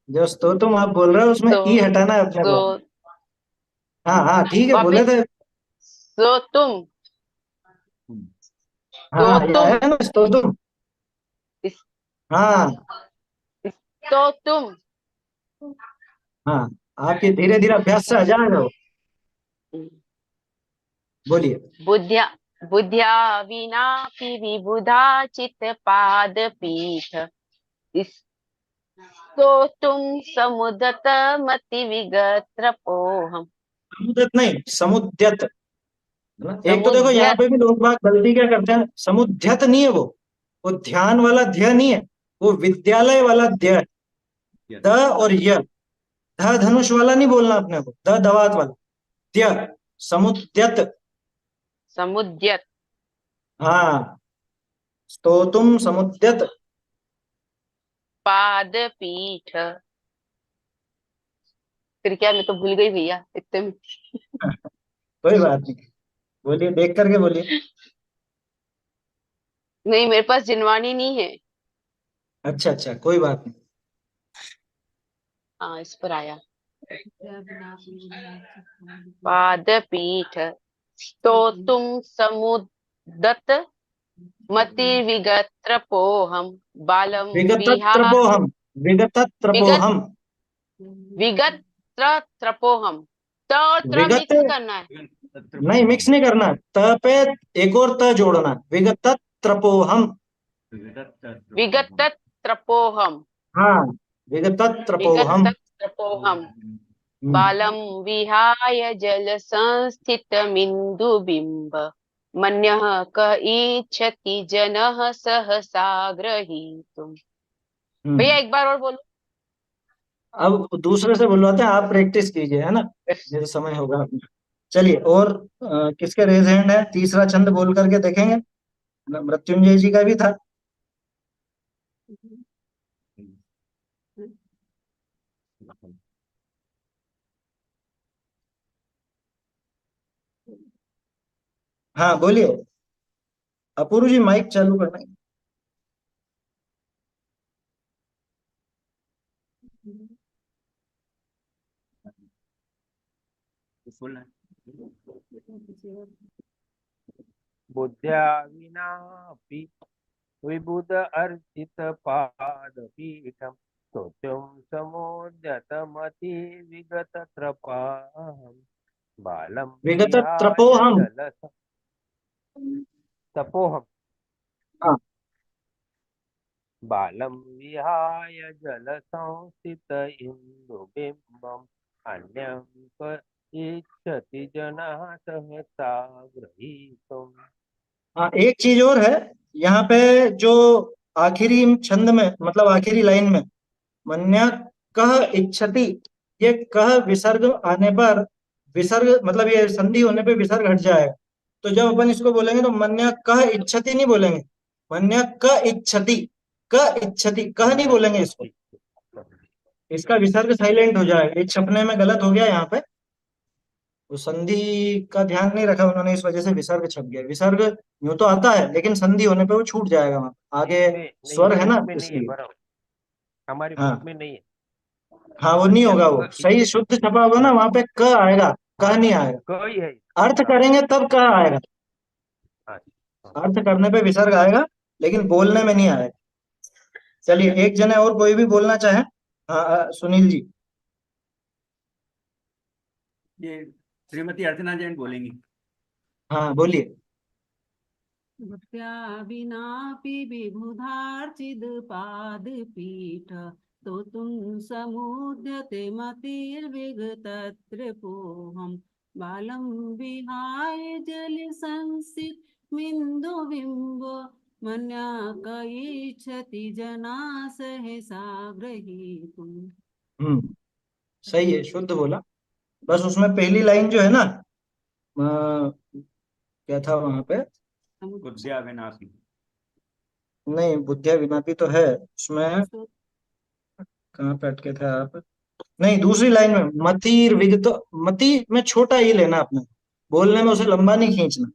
जो तो तुम आप बोल रहे हो उसमें तो ई हटाना है अपने तो को। हाँ हाँ, ठीक है, बोले वापिस थे। सो तुम तो हाँ, ये तुम आया ना, तो तुम। इस, हाँ इस तो तुम हाँ, आपके धीरे धीरे अभ्यास से आ जाएगा वो। बोलिए। बुद्ध्या बुद्ध्या विनापि विबुधा चित्तपाद पीठ तो तुम समुदत मति विगत्रपोहम समुद्यत नहीं, समुद्यत, है ना? एक तो देखो यहाँ समुद्यत पे भी लोग बात गलती क्या करते हैं, समुद्यत नहीं है वो ध्यान वाला ध्य नहीं है, वो विद्यालय वाला ध्य है। द और य, ध धनुष वाला नहीं बोलना अपने को, द दवात वाला, ध्य, समुद्यत। समुद्यत हाँ, तो तुम समुद्यत। पाद पीठ। फिर क्या, मैं तो भूल गई भैया इतने में। कोई बात नहीं, बोलिए, देख करके बोलिए। नहीं, मेरे पास जिनवानी नहीं है। अच्छा अच्छा, कोई बात नहीं। हाँ, इस पर आया पाद पीठ तो तुम समुदत मति विगत्रपोहम बालम विहाय विगतत्रपोहम, विगत विगतत्रपोहम। विगत त्रपोहम त और त्र विगत मिक्स करना है। नहीं, मिक्स नहीं करना, त पे एक और त जोड़ना, विगतत्रपोहम। विगत त्रपोहम हाँ, विगतत्रपोहम। विगत त्रपोहम हम्म, बालम विहाय जल संस्थितमिन्दु बिंब मन्यः क इच्छति जनः सहसा ग्रहीतुम्। हम्म। भैया एक बार और बोलो। अब दूसरे से बुलवाते हैं, आप प्रैक्टिस कीजिए, है ना, जैसे समय होगा अपना। चलिए, और किसके रेज हैंड है? तीसरा छंद बोल करके देखेंगे। मृत्युंजय जी का भी था। हाँ बोलिए, अपूर्व जी माइक चालू करना है। बुद्ध्या विनापि विबुध अर्चित पाद पीठम स्तोत्रम समुद्यतमति विगत त्रपाहम बालम विगत विहाय त्रपोहम। जल तपोहम हाँ, बालम विहाय जल संस्थित इंदुबिंबम अन्यं क इच्छति जनः सहसा गृहीतुम्। हाँ, एक चीज और है यहाँ पे, जो आखिरी छंद में, मतलब आखिरी लाइन में, मन्य कह इच्छति, ये कह विसर्ग आने पर, विसर्ग मतलब ये संधि होने पे विसर्ग हट जाएगा। तो जब अपन इसको बोलेंगे तो मन्य कह इच्छति नहीं बोलेंगे, मन्य क इच्छति, क इच्छति, कह नहीं बोलेंगे इसको। इसका विसर्ग साइलेंट हो जाएगा, ये छपने में गलत हो गया यहाँ पे। तो संधि का ध्यान नहीं रखा उन्होंने, इस वजह से विसर्ग छप गया। विसर्ग यूं तो आता है, लेकिन संधि होने पे वो छूट जाएगा वहां आगे, इसमें नहीं, स्वर है ना, इसमें नहीं है, इसलिए। बराबर हमारी बुक हाँ में नहीं है। हाँ, वो नहीं अन्य होगा, वो सही इच्छति, शुद्ध छपा होगा ना, हाँ वहां पे क आएगा, कह हाँ, नहीं आएगा। कोई है। अर्थ हाँ करेंगे तब कह आएगा, हाँ हाँ। अर्थ करने पे विसर्ग आएगा, लेकिन बोलने में नहीं आएगा। चलिए, एक जने और कोई भी बोलना चाहे। हाँ, सुनील जी। ये श्रीमती अर्चना जैन बोलेंगी। हाँ बोलिए। भक्त्या विनापि विबुधार्चिद् पादपीठ स्तोतुं समुद्यते मतिर्विगतत्रिपोऽहं बालं विहाय जलसंसितमिन्दुबिम्ब मन्या क इच्छति जना सहसा ग्रहीतुम्। सही है, शुद्ध बोला। बस उसमें पहली लाइन जो है ना, क्या था वहां पे? बुद्धिया विनाशी। नहीं, बुद्धिया विनापी तो है उसमें, कहाँ पे अटके थे आप? नहीं, दूसरी लाइन में मतिर विगत, मति में छोटा ही लेना अपने, बोलने में उसे लंबा नहीं खींचना।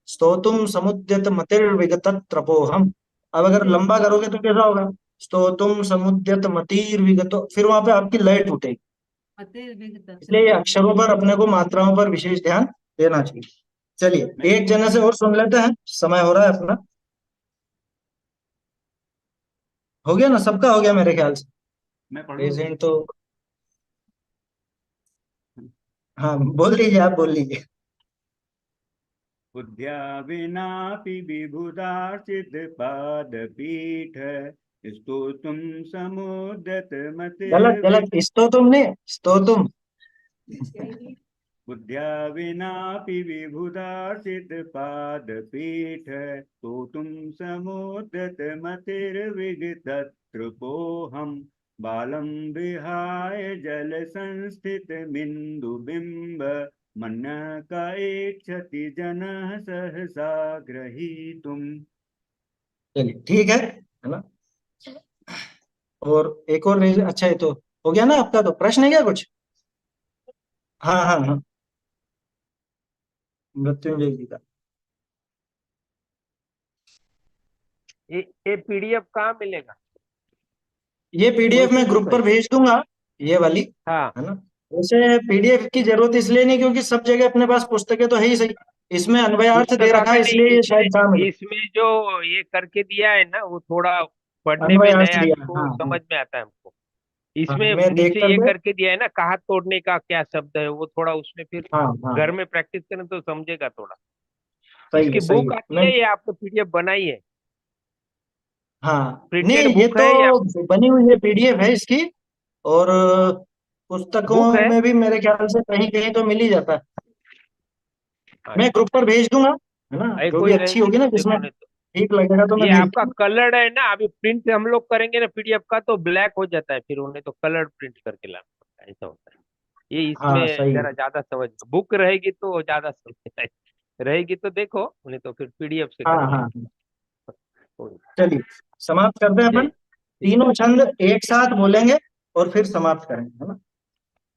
स्तोतुम समुद्यत मतिर विगत त्रपोहम। अब अगर लंबा करोगे तो कैसा होगा? स्तोतुम समुद्यत मतिर विगत, फिर वहां पे आपकी लय टूटेगी। इसलिए ये अक्षरों पर अपने को, मात्राओं पर विशेष ध्यान देना चाहिए। चलिए, एक जने से और सुन लेते हैं, समय हो रहा है अपना। हो गया ना, सबका हो गया मेरे ख्याल से। मैं पढ़ूँ? प्रेजेंट तो, हाँ बोल लीजिए, आप बोल लीजिए। बुद्ध्या विनापि विबुधार्चित पादपीठ स्तोतुं समुद्यत गलत गलत, इस्तो तुम नहीं, स्तो तुम। बुद्ध्या विनापि विबुधार्चित पादपीठ स्तोतुं समुद्यत मतिर्विगतत्रिपोऽहं बालं विहाय जल संस्थित मिन्दुबिम्ब मन्य का इच्छति जनः सहसा ग्रहीतुम्। चलिए ठीक है ना। और एक और अच्छा, ये तो हो गया ना आपका, तो प्रश्न है क्या कुछ? हाँ हाँ हाँ, मृत्युंजय जी का। ये पीडीएफ कहाँ मिलेगा? ये पीडीएफ मैं प्रोसेस ग्रुप पर बताइए। भेज दूंगा, ये वाली, हाँ है ना। वैसे पीडीएफ की जरूरत इसलिए नहीं, क्योंकि सब जगह अपने पास पुस्तकें तो है ही सही, इसमें अन्वयार्थ दे पुस्तका रखा में है, नहीं, इसलिए ये इसमें शायद काम है। इसमें जो ये करके दिया है ना, वो थोड़ा पढ़ने में अन्वयार्थ नया दिया है, हमको हाँ हाँ समझ में आता है हमको। हाँ, इसमें मैं देख नीचे ये करके, करके दिया है ना, कहा तोड़ने का क्या शब्द है, वो थोड़ा उसमें फिर हाँ हाँ, घर में प्रैक्टिस करें तो समझेगा थोड़ा। सही है इसकी सही बुक है। आती मैं, है, ये आपको पीडीएफ बनाई है? हाँ नहीं, प्रिंटेड ये बुक है या तो बनी हुई है, पीडीएफ है इसकी। और बुक पुस्तकों है? में भी मेरे ख्याल से कहीं कहीं तो मिल ही जाता है। मैं अच्छा, ग्रुप पर भेज दूंगा, है ना, अरे जो भी कोई अच्छी रहेगी होगी तो ना, जिसमें, देखो, नहीं तो ठीक लगेगा तो मैं ये भेज आपका दूंगा। कलर्ड है ना, अभी प्रिंट हम लोग करेंगे ना पीडीएफ का तो ब्लैक हो जाता है, फिर उन्हें तो कलर प्रिंट करके लाना पड़ता है, ऐसा होता है। ये हाँ इसमें सही है। जरा ज्यादा समझ, बुक रहेगी तो ज्यादा समझ में रहेगी तो देखो, उन्हें तो फिर पीडीएफ से हाँ करेंगे। हाँ हाँ। चलिए समाप्त करते हैं अपन। जय तीनों छंद एक साथ बोलेंगे और फिर समाप्त करेंगे, है ना।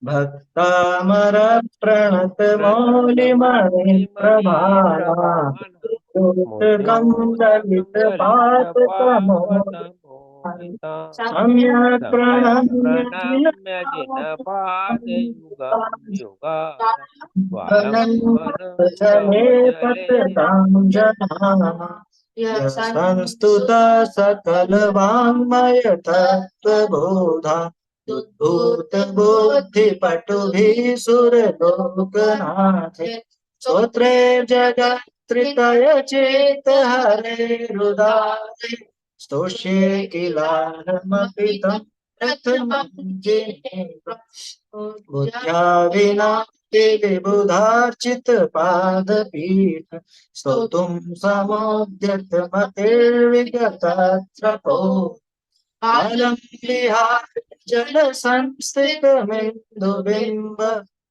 भक्तामर प्रणत मौलिमणि मणि प्रभावा प्रभाना कन्दलित मोदोत्कण्डलित पात तमो पावतमोहिता सम्यक् सम्यक् प्रणम्य प्रणम्य जिनपादयुगं युगान् जले वालम्बनभवजले पततां जनाः संस्तुता सकल वाङ्मय तत्त्वबोधा उद्भूत बुद्धि पटुभिः सुरलोकनाथे स्तोत्रे जगत्त्रितय चेत हरे हृदारे स्तोष्ये किलाहमपि तं प्रथमं जिनेन्द्र बुद्ध्या विना विबुधार्चित पादपीठ स्तोतुं समुद्यत मतिर्विगतत्रपो बालं विहाय जल संस्थितमिन्दुबिम्ब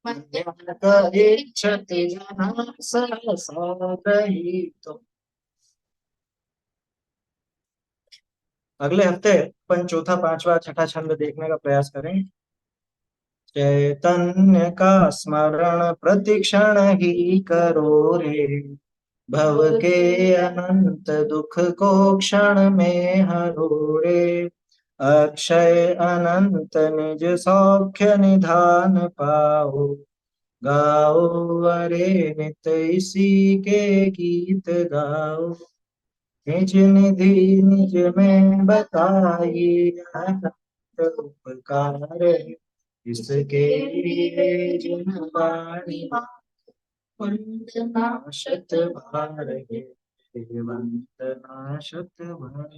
मन्यकरीक्षति जनाः सहसा ग्रहीतुम्। अगले हफ्ते अपन चौथा पांचवा छठा छंद देखने का प्रयास करेंगे। चैतन्य का स्मरण प्रतिक्षण ही करो रे भव के अनंत दुख को क्षण में हरो रे अक्षय अनंत निज सौख्य निधान पाओ गाओ अरे नित इसी के गीत गाओ निज निधि निज में बताई अनंत उपकार इसके लिए जिन वाणी वंदना शत बार हे वंदना शत बार।